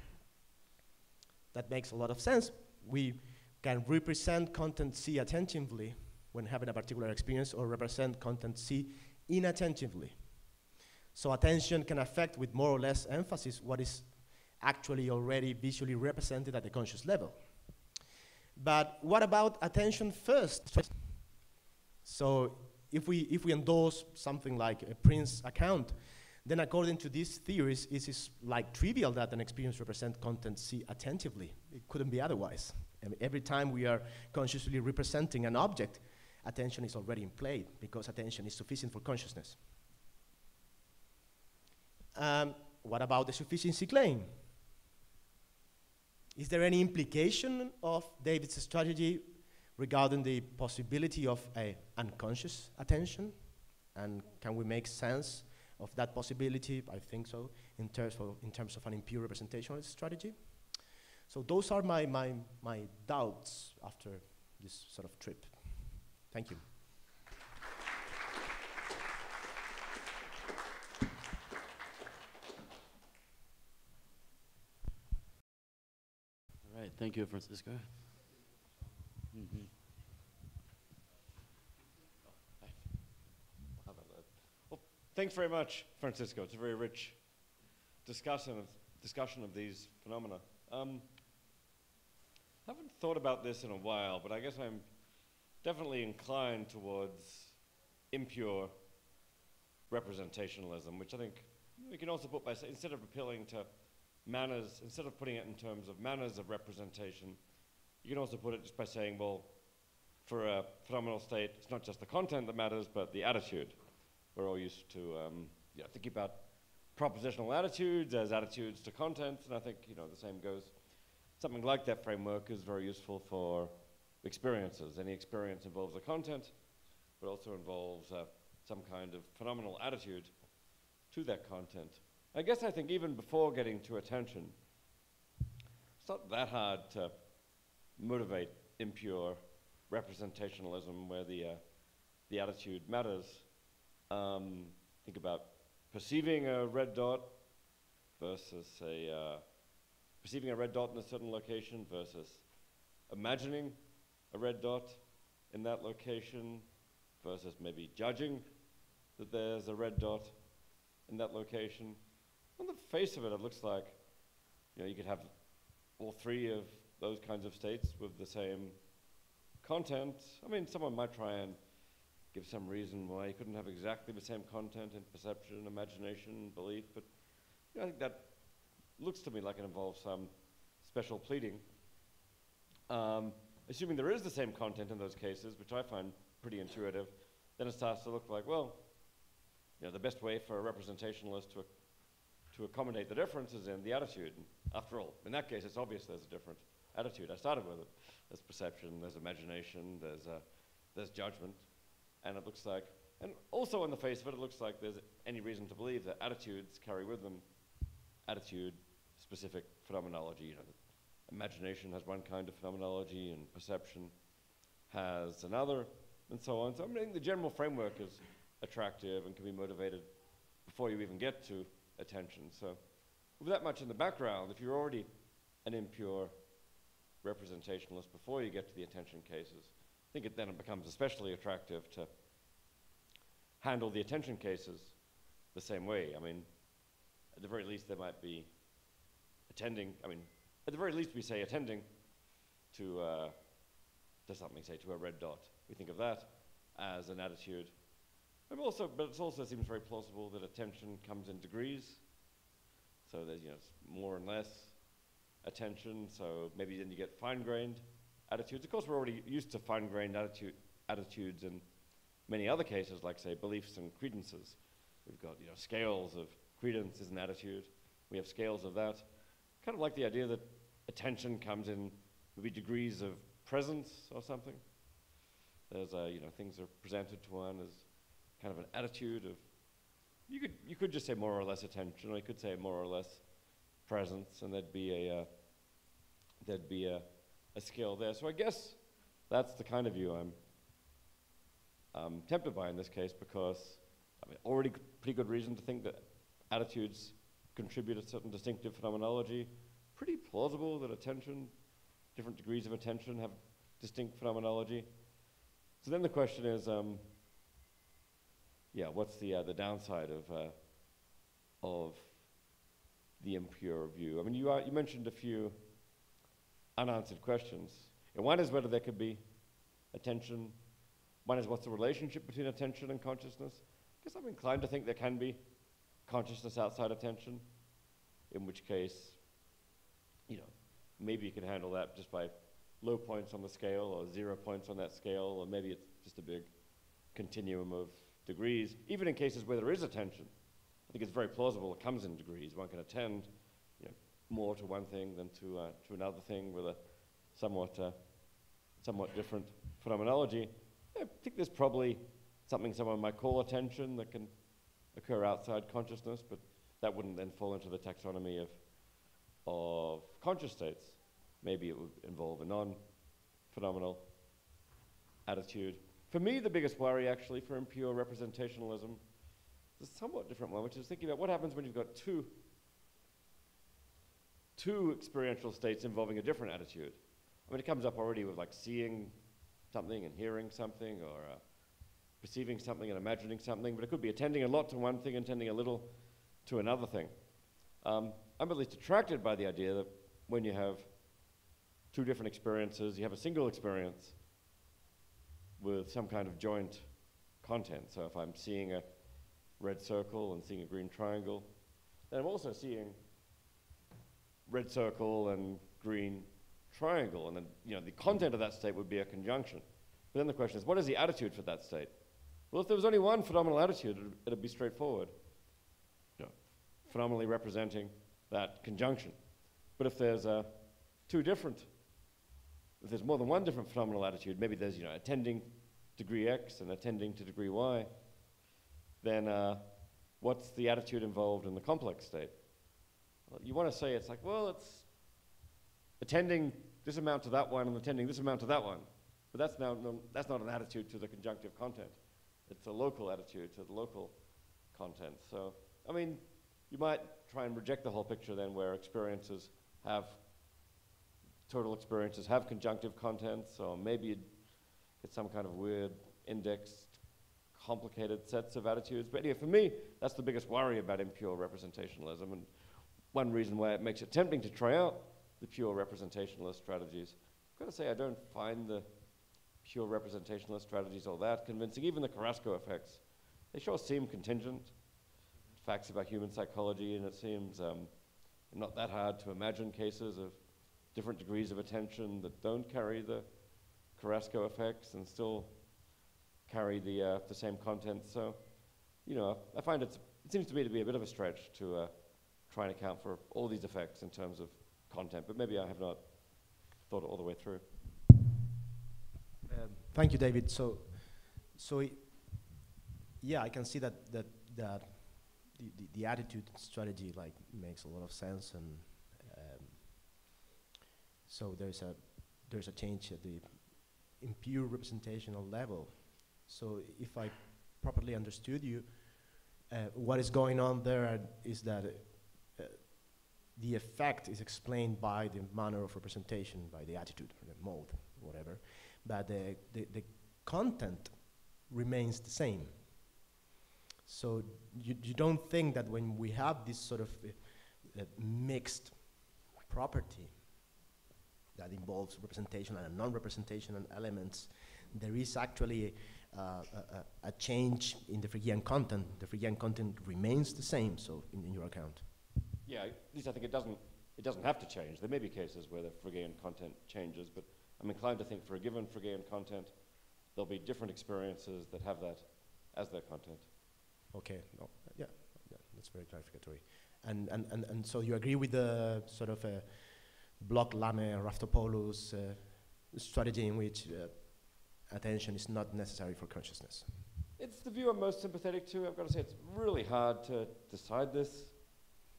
that makes a lot of sense. We can represent content C attentively when having a particular experience, or represent content C inattentively So attention can affect with more or less emphasis what is actually already visually represented at the conscious level. But what about attention first? So if we endorse something like a Prince account, then according to these theories, it is like trivial that an experience represents content see attentively. It couldn't be otherwise. I mean, every time we are consciously representing an object, attention is already in play because attention is sufficient for consciousness. What about the sufficiency claim? Is there any implication of David's strategy regarding the possibility of an unconscious attention? And can we make sense of that possibility? I think so, in terms of an impure representational strategy. So those are my doubts after this sort of trip. Thank you. All right, thank you, Francisco. Well, thanks very much, Francisco. It's a very rich discussion of these phenomena. Haven't thought about this in a while, but I guess I'm definitely inclined towards impure representationalism, which I think we can also put by saying, instead of appealing to manners, instead of putting it in terms of manners of representation, you can also put it just by saying, well, for a phenomenal state, it's not just the content that matters, but the attitude. We're all used to thinking about propositional attitudes as attitudes to contents, and I think the same goes. Something like that framework is very useful for experiences. Any experience involves a content, but also involves some kind of phenomenal attitude to that content. I guess I think even before getting to attention, it's not that hard to motivate impure representationalism where the attitude matters. Think about perceiving a red dot versus perceiving a red dot in a certain location versus imagining a red dot in that location versus maybe judging that there's a red dot in that location. On the face of it, it looks like you could have all three of those kinds of states with the same content. I mean, someone might try and give some reason why you couldn't have exactly the same content in perception, imagination, belief, but I think that looks to me like it involves some special pleading. Assuming there is the same content in those cases, which I find pretty intuitive, then it starts to look like, well, the best way for a representationalist to accommodate the difference is in the attitude. And after all, in that case, it's obvious there's a different attitude. I started with it. There's perception, there's imagination, there's judgment, and it looks like, and also on the face of it, it looks like there's any reason to believe that attitudes carry with them attitude-specific phenomenology. Imagination has one kind of phenomenology, and perception has another, and so on. So I mean, the general framework is attractive and can be motivated before you even get to attention. So with that much in the background, if you're already an impure representationalist before you get to the attention cases, I think it then becomes especially attractive to handle the attention cases the same way. I mean, at the very least, there might be attending, at the very least, we say attending to something, say to a red dot. We think of that as an attitude. But it also seems very plausible that attention comes in degrees. So there's more and less attention. So maybe then you get fine-grained attitudes. Of course, we're already used to fine-grained attitudes in many other cases, like say beliefs and credences. We've got scales of credence is an attitude. We have scales of that. Kind of like the idea that attention comes in maybe degrees of presence or something. There's things are presented to one as kind of an attitude of, you could just say more or less attention, or you could say more or less presence, and there'd be a scale there. So I guess that's the kind of view I'm tempted by in this case, because already pretty good reason to think that attitudes contribute a certain distinctive phenomenology. Pretty plausible that different degrees of attention have distinct phenomenology. So then the question is, what's the downside of the impure view. I mean, you mentioned a few unanswered questions. And one is whether there could be attention. One is what's the relationship between attention and consciousness. I guess I'm inclined to think there can be consciousness outside attention, in which case, you know, maybe you can handle that just by low points on the scale or 0 points on that scale, or maybe it's just a big continuum of degrees. Even in cases where there is attention, I think it's very plausible it comes in degrees. One can attend, you know, more to one thing than to another thing with a somewhat different phenomenology. I think there's probably something someone might call attention that can occur outside consciousness, but that wouldn't then fall into the taxonomy of conscious states. Maybe it would involve a non-phenomenal attitude. For me, the biggest worry actually for impure representationalism is a somewhat different one, which is thinking about what happens when you've got two experiential states involving a different attitude. I mean, it comes up already with like seeing something and hearing something, or perceiving something and imagining something, but it could be attending a lot to one thing and attending a little to another thing. I'm at least attracted by the idea that when you have two different experiences, you have a single experience with some kind of joint content. So if I'm seeing a red circle and seeing a green triangle, then I'm also seeing red circle and green triangle, and then, you know, the content of that state would be a conjunction. But then the question is, what is the attitude for that state? Well, if there was only one phenomenal attitude, it'd be straightforward, you know, phenomenally representing that conjunction. But if there's if there's more than one different phenomenal attitude, maybe there's, you know, attending degree X and attending to degree Y, then what's the attitude involved in the complex state? Well, you want to say it's like, well, it's attending this amount to that one and attending this amount to that one. But that's not an attitude to the conjunctive content. It's a local attitude to the local content. So, I mean, you might try and reject the whole picture then, where total experiences have conjunctive contents, or maybe you'd get some kind of weird indexed, complicated sets of attitudes. But anyway, for me, that's the biggest worry about impure representationalism, and one reason why it makes it tempting to try out the pure representationalist strategies. I've got to say, I don't find the pure representationalist strategies all that convincing. Even the Carrasco effects, they sure seem contingent. Facts about human psychology, and it seems not that hard to imagine cases of different degrees of attention that don't carry the Carrasco effects and still carry the same content. So, you know, I find it seems to me to be a bit of a stretch to try and account for all these effects in terms of content, but maybe I have not thought it all the way through. Thank you, David. Yeah, I can see that the attitude strategy like makes a lot of sense, and so there's a change at the impure representational level. So if I properly understood you, what is going on there is that the effect is explained by the manner of representation, by the attitude, or the mode, whatever, but the content remains the same. So you don't think that when we have this sort of mixed property that involves representation and non-representational elements, there is actually a change in the Phrygian content. The Phrygian content remains the same, so in your account. Yeah, at least I think it doesn't have to change. There may be cases where the Phrygian content changes, but I'm inclined to think for a given Phrygian content, there'll be different experiences that have that as their content. Okay, no, yeah, that's very clarificatory. And so you agree with the sort of Bloch, Lame, Raftopoulos strategy in which attention is not necessary for consciousness? It's the view I'm most sympathetic to. I've got to say it's really hard to decide this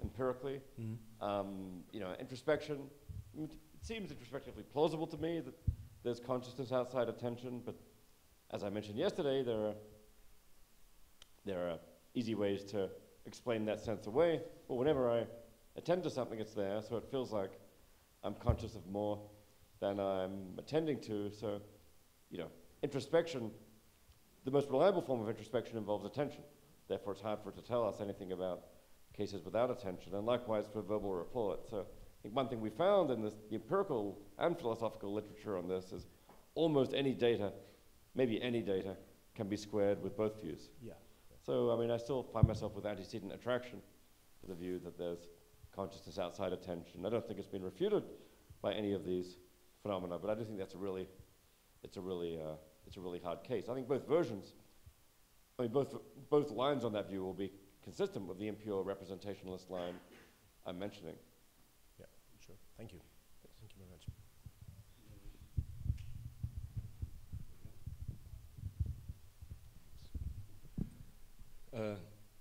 empirically. Mm-hmm. You know, introspection, it seems introspectively plausible to me that there's consciousness outside attention, but as I mentioned yesterday, there are easy ways to explain that sense away. But whenever I attend to something, it's there, so it feels like I'm conscious of more than I'm attending to. So, you know, introspection, the most reliable form of introspection involves attention. Therefore, it's hard for it to tell us anything about cases without attention, and likewise for verbal report. So I think one thing we found in the empirical and philosophical literature on this is almost any data, maybe any data, can be squared with both views. Yeah. So, I mean, I still find myself with antecedent attraction to the view that there's consciousness outside attention. I don't think it's been refuted by any of these phenomena, but I do think that's it's a really hard case. I think both versions, I mean, both lines on that view will be consistent with the impure representationalist line I'm mentioning. Yeah, sure. Thank you. Thank you very much.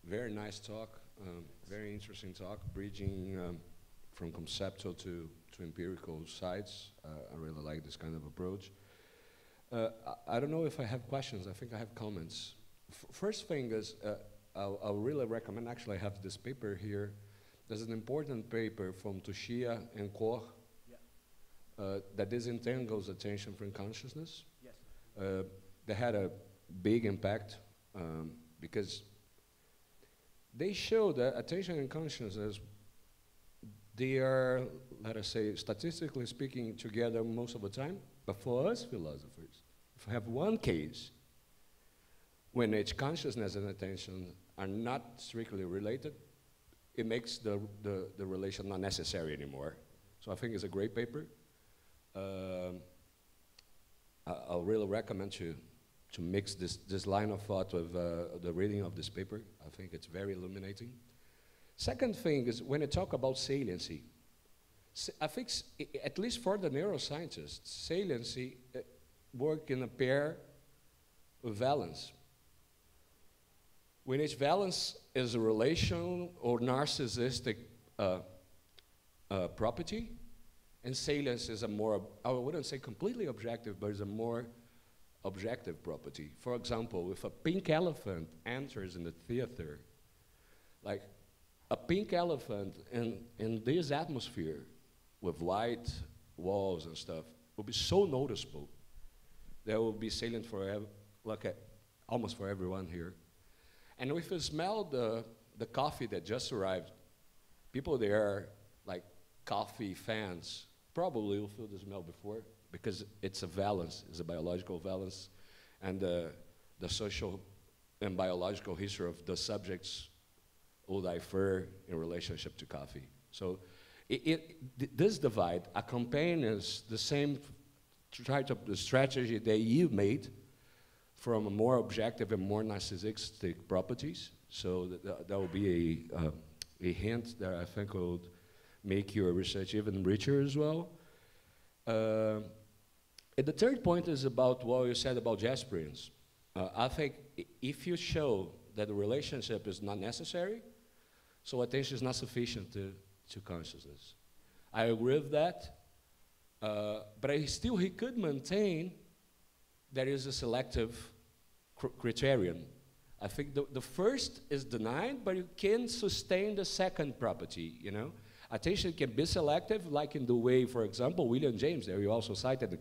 Very nice talk, very interesting talk, bridging from conceptual to empirical sides. I really like this kind of approach. I don't know if I have questions. I think I have comments. First thing is, I'll really recommend, actually I have this paper here. There's an important paper from Tushia and Koch that disentangles attention from consciousness. Yes. They had a big impact because they show that attention and consciousness, they are, let us say, statistically speaking, together most of the time. But for us philosophers, if we have one case when which consciousness and attention are not strictly related, it makes the relation not necessary anymore. So I think it's a great paper. I'll really recommend to mix this line of thought with the reading of this paper. I think it's very illuminating. Second thing is when I talk about saliency, I think at least for the neuroscientists, saliency work in a pair with valence. When each valence is a relational or narcissistic property, and salience is a more, I wouldn't say completely objective, but it's a more objective property. For example, if a pink elephant enters in the theater, like a pink elephant in this atmosphere with white walls and stuff will be so noticeable that will be salient for almost for everyone here. And if you smell the coffee that just arrived, people there, like coffee fans, probably will feel the smell before because it's a valence, it's a biological valence, and the social and biological history of the subjects will differ in relationship to coffee. So this divide, a campaign is the same the strategy that you made from a more objective and more narcissistic properties. So that will be a hint that I think will make your research even richer as well. And the third point is about what you said about Jasperins. I think if you show that the relationship is not necessary, so attention is not sufficient to consciousness. I agree with that, but he could maintain there is a selective criterion. I think the first is denied, but you can sustain the second property, you know? Attention can be selective, like in the way, for example, William James, there you also cited the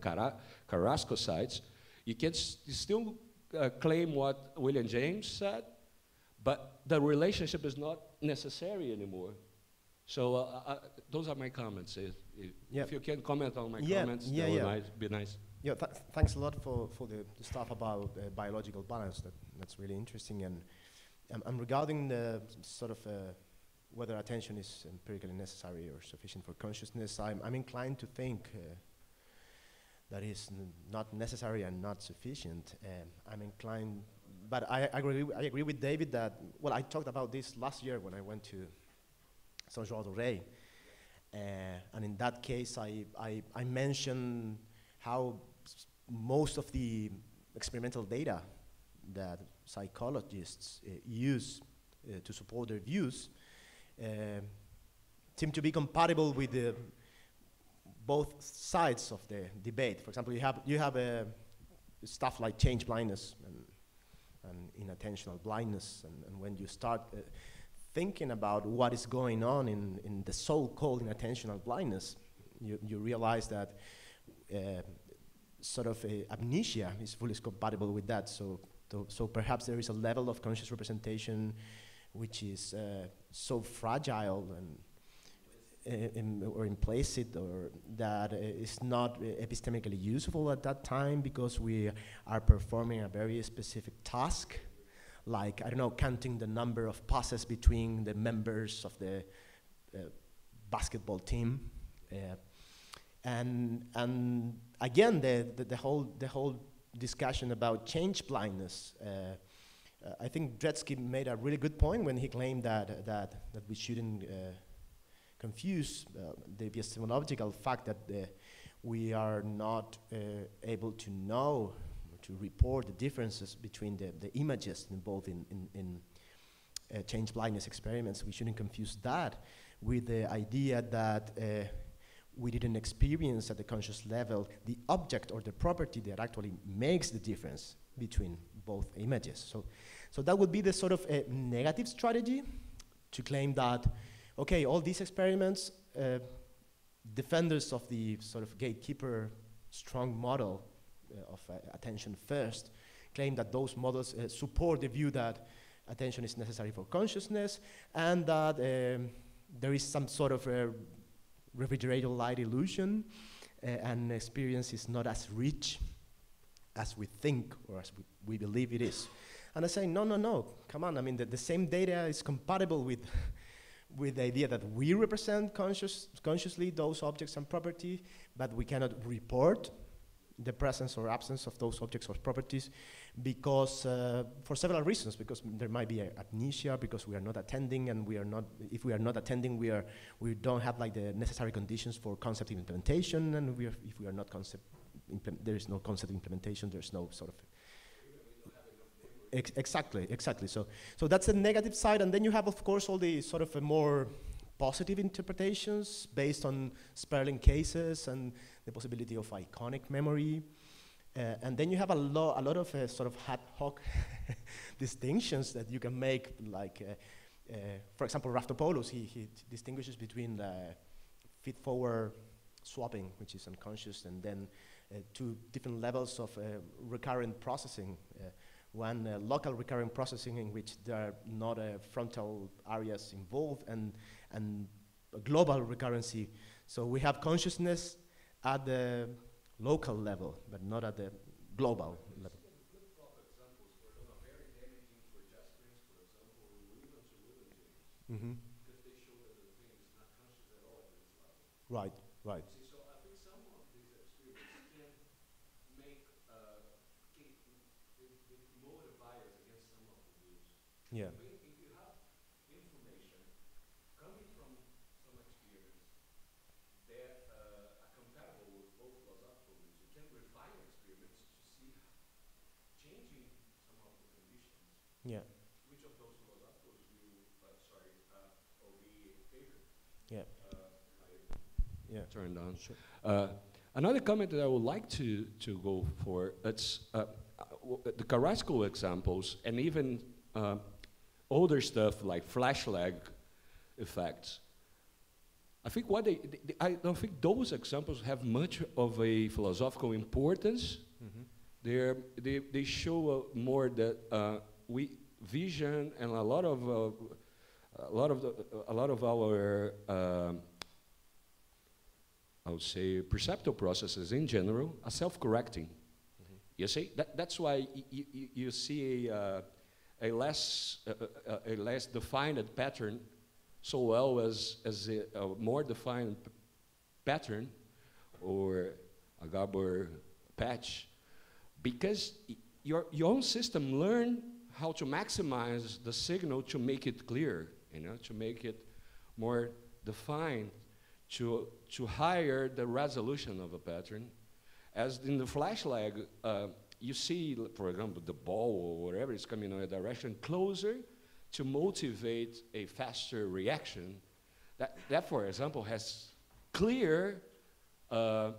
Carrasco sites. You can still claim what William James said, but the relationship is not necessary anymore. So those are my comments. If you can comment on my comments, that would be nice. Yeah, thanks a lot for the stuff about biological balance. That's really interesting. And regarding the sort of whether attention is empirically necessary or sufficient for consciousness, I'm inclined to think that is not necessary and not sufficient. I'm inclined, but I agree with David that, well, I talked about this last year when I went to Saint Jean de Rey, and in that case I mentioned how most of the experimental data that psychologists use to support their views seem to be compatible with both sides of the debate. For example, you have stuff like change blindness and inattentional blindness, and when you start thinking about what is going on in the so-called inattentional blindness, you realize that sort of amnesia is fully compatible with that. So perhaps there is a level of conscious representation which is so fragile and or implicit, or that is not epistemically useful at that time because we are performing a very specific task, like, I don't know, counting the number of passes between the members of the basketball team. And again, the whole discussion about change blindness. I think Dretske made a really good point when he claimed that we shouldn't confuse the epistemological fact that we are not able to know, to report the differences between the images involved in change blindness experiments. We shouldn't confuse that with the idea that we didn't experience at the conscious level the object or the property that actually makes the difference between both images. So that would be the sort of negative strategy, to claim that, okay, all these experiments, defenders of the sort of gatekeeper strong model of attention first, claim that those models support the view that attention is necessary for consciousness, and that there is some sort of refrigerator light illusion, and experience is not as rich as we think or as we believe it is. And I say, no, come on. I mean, the same data is compatible with the idea that we represent consciously those objects and property, but we cannot report the presence or absence of those objects or properties because, for several reasons, because there might be amnesia, because we are not attending, and if we are not attending, we don't have like the necessary conditions for concept implementation, and if we are not there is no concept implementation, there's no sort of exactly. So that's the negative side, and then you have, of course, all the sort of more positive interpretations based on Sperling cases and the possibility of iconic memory, and then you have a lot of sort of ad hoc distinctions that you can make, like, for example, Raftopoulos, he distinguishes between feed-forward swapping, which is unconscious, and then two different levels of recurrent processing. One local recurrent processing in which there are not frontal areas involved, and a global recurrency. So we have consciousness at the local level, but not at the global level. Mm-hmm. Because they show that the thing is not conscious at all at this level. Right. See, so I think some of these experiments can make they promote a bias against some of the views. Yeah. If you have information coming from some experience that are compatible with both philosophical views, you can refine experiments to see changing some of the conditions. Yeah. Which of those philosophical views, will be favored? Yeah. Yeah. Turned on. Sure. Another comment that I would like to go for, it's the Carrasco examples, and even older stuff like flash lag effects. I think I don't think those examples have much of a philosophical importance. Mm-hmm. They show more that vision and a lot of our I would say perceptual processes in general are self-correcting. Mm-hmm. You see, that's why you see a less defined pattern so well as a more defined pattern or a Gabor patch, because your own system learn how to maximize the signal to make it clear, to make it more defined, to higher the resolution of a pattern. As in the flash lag, you see, for example, the ball or whatever is coming in a direction closer to motivate a faster reaction. That for example, has clear, in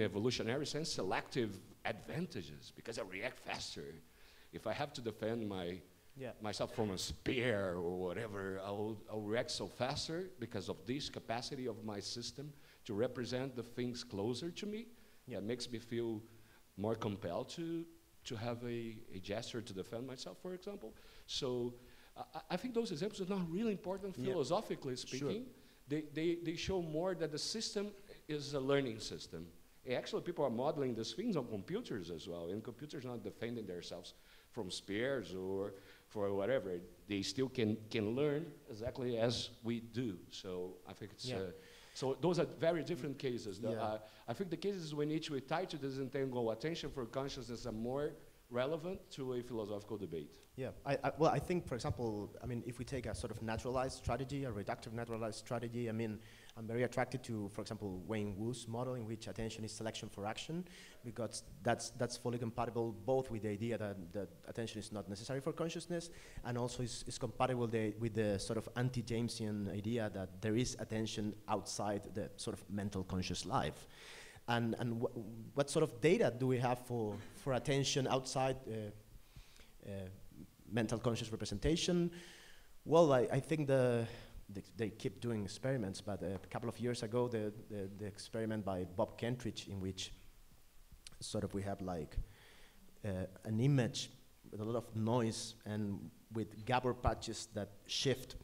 evolutionary sense, selective advantages, because I react faster. If I have to defend myself from a spear or whatever, I'll react so faster because of this capacity of my system to represent the things closer to me. Yeah, it makes me feel more compelled to have a gesture to defend myself, for example. So I think those examples are not really important philosophically speaking. They show more that the system is a learning system. Actually, people are modeling these things on computers as well, and computers are not defending themselves from spares or for whatever. They still can learn exactly as we do. So I think it's... so those are very different cases. I think the cases in which we try to disentangle attention for consciousness are more relevant to a philosophical debate. Yeah, well, I think, for example, I mean, if we take a sort of naturalized strategy, a reductive naturalized strategy, I mean, I'm very attracted to, for example, Wayne Wu's model in which attention is selection for action, because that's fully compatible both with the idea that attention is not necessary for consciousness, and also is compatible with the sort of anti-Jamesian idea that there is attention outside the sort of mental conscious life. And what sort of data do we have for attention outside mental conscious representation? Well, I think they keep doing experiments, but a couple of years ago, the experiment by Bob Kentridge, in which sort of we have like an image with a lot of noise and with Gabor patches that shift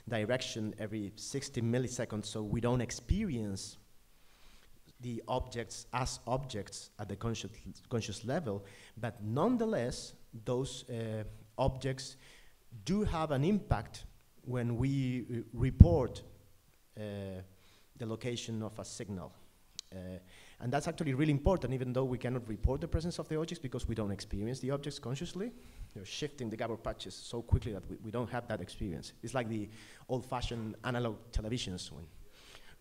direction every 60 milliseconds, so we don't experience the objects as objects at the conscious level, but nonetheless, those objects do have an impact when we report the location of a signal. And that's actually really important, even though we cannot report the presence of the objects because we don't experience the objects consciously. They're shifting the Gabor patches so quickly that we don't have that experience. It's like the old-fashioned analog televisions when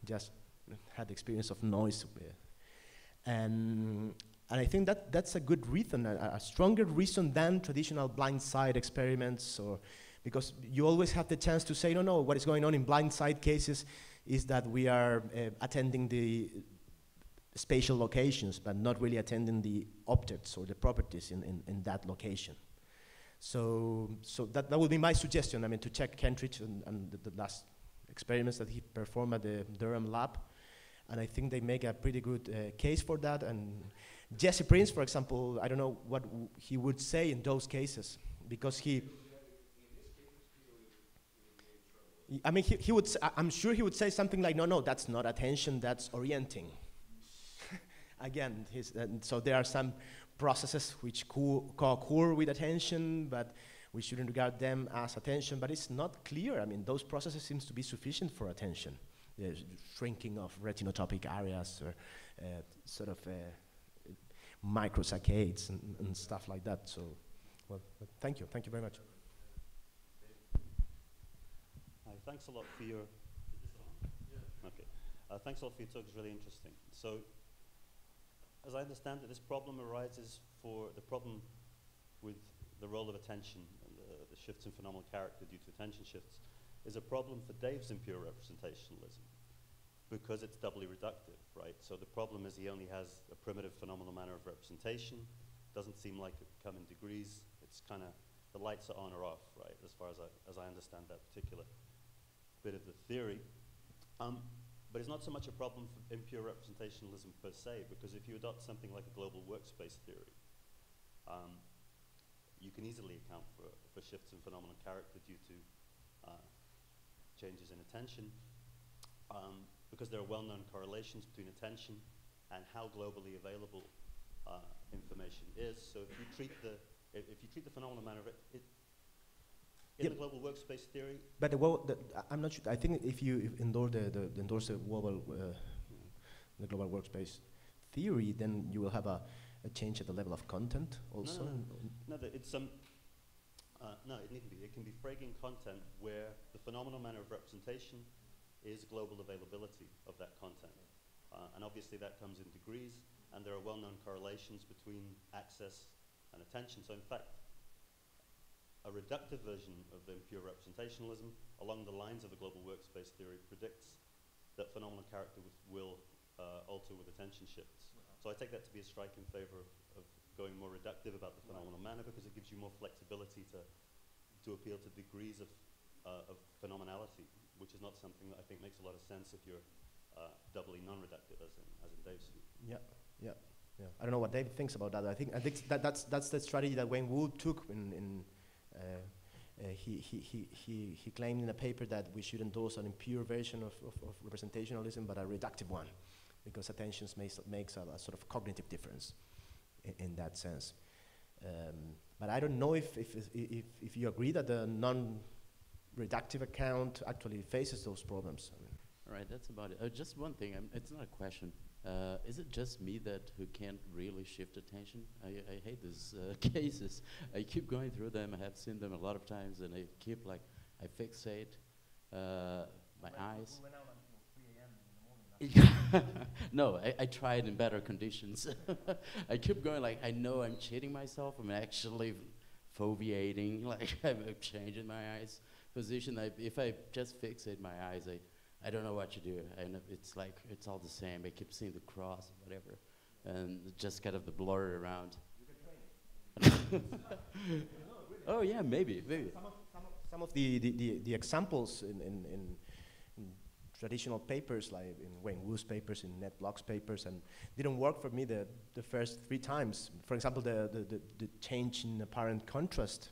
just had the experience of noise. And I think that's a good reason, a stronger reason than traditional blind side experiments, or because you always have the chance to say, no, what is going on in blind side cases is that we are attending the spatial locations, but not really attending the objects or the properties in that location. So that would be my suggestion, I mean, to check Kentridge and the last experiments that he performed at the Durham lab. And I think they make a pretty good case for that. And Jesse Prince, for example, I don't know what he would say in those cases, because I mean, he would. I'm sure he would say something like, "No, that's not attention. That's orienting." Again, so there are some processes which co-occur with attention, but we shouldn't regard them as attention. But it's not clear. I mean, those processes seems to be sufficient for attention. The shrinking of retinotopic areas, or sort of microsaccades and stuff like that. So, well, thank you very much. Hi, thanks a lot for your. Okay, thanks a lot for your talk. It's really interesting. So, as I understand it, this problem arises for the problem with the role of attention and the shifts in phenomenal character due to attention shifts. Is a problem for Dave's impure representationalism because it's doubly reductive, right? So the problem is he only has a primitive phenomenal manner of representation, doesn't seem like it come in degrees, it's kind of, the lights are on or off, right, as far as I understand that particular bit of the theory. But it's not so much a problem for impure representationalism per se, because if you adopt something like a global workspace theory, you can easily account for shifts in phenomenal character due to changes in attention, because there are well-known correlations between attention and how globally available information is. So if you treat the phenomenal manner of it in the global workspace theory. But I'm not sure. I think if you endorse the global workspace theory, then you will have a change at the level of content also. No, it's no, it needn't be. It can be Fregean content where the phenomenal manner of representation is global availability of that content. And obviously that comes in degrees, and there are well-known correlations between access and attention. So in fact, a reductive version of the impure representationalism along the lines of the global workspace theory predicts that phenomenal character will alter with attention shifts. So I take that to be a strike in favor of going more reductive about the phenomenal manner, because it gives you more flexibility to appeal to degrees of phenomenality, which is not something that I think makes a lot of sense if you're doubly non-reductive, as in Dave's view. Yeah. I don't know what Dave thinks about that. I think that's the strategy that Wayne Wu took He claimed in a paper that we should endorse an impure version of representationalism, but a reductive one, because attention makes a sort of cognitive difference in that sense. But I don't know if you agree that the non-reductive account actually faces those problems. I mean, All right, that's about it. Just one thing, it's not a question. Is it just me who can't really shift attention? I hate these cases. I keep going through them. I have seen them a lot of times, and I keep I fixate my eyes. We went out until 3 a.m. in the morning. No, I tried in better conditions. I keep going I know I'm cheating myself. I'm actually foveating, I'm changing my eyes position. If I just fixate my eyes, I don't know what to do. And it's it's all the same. I keep seeing the cross or whatever, and just kind of the blur around. Oh yeah, maybe. Some of the examples in traditional papers, like in Wayne Wu's papers, in Ned Block's papers, and didn't work for me the first 3 times. For example, the change in apparent contrast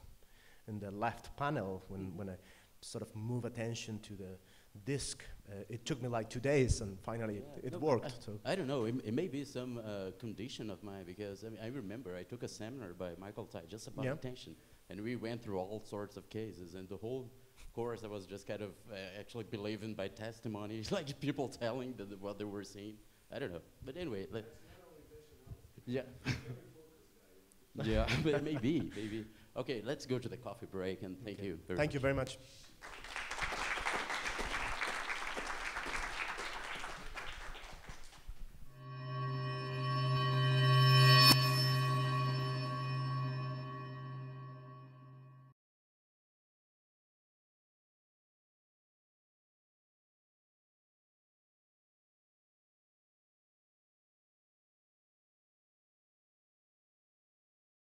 in the left panel when I sort of move attention to the disk. It took me 2 days, and finally it worked. I don't know. It may be some condition of mine, because I remember I took a seminar by Michael Tai just about attention, and we went through all sorts of cases, and the whole course I was just kind of actually believing by testimonies, people telling what they were seeing. I don't know. But anyway, yeah. Yeah, maybe. Okay, let's go to the coffee break, and thank you very much. Thank you very much.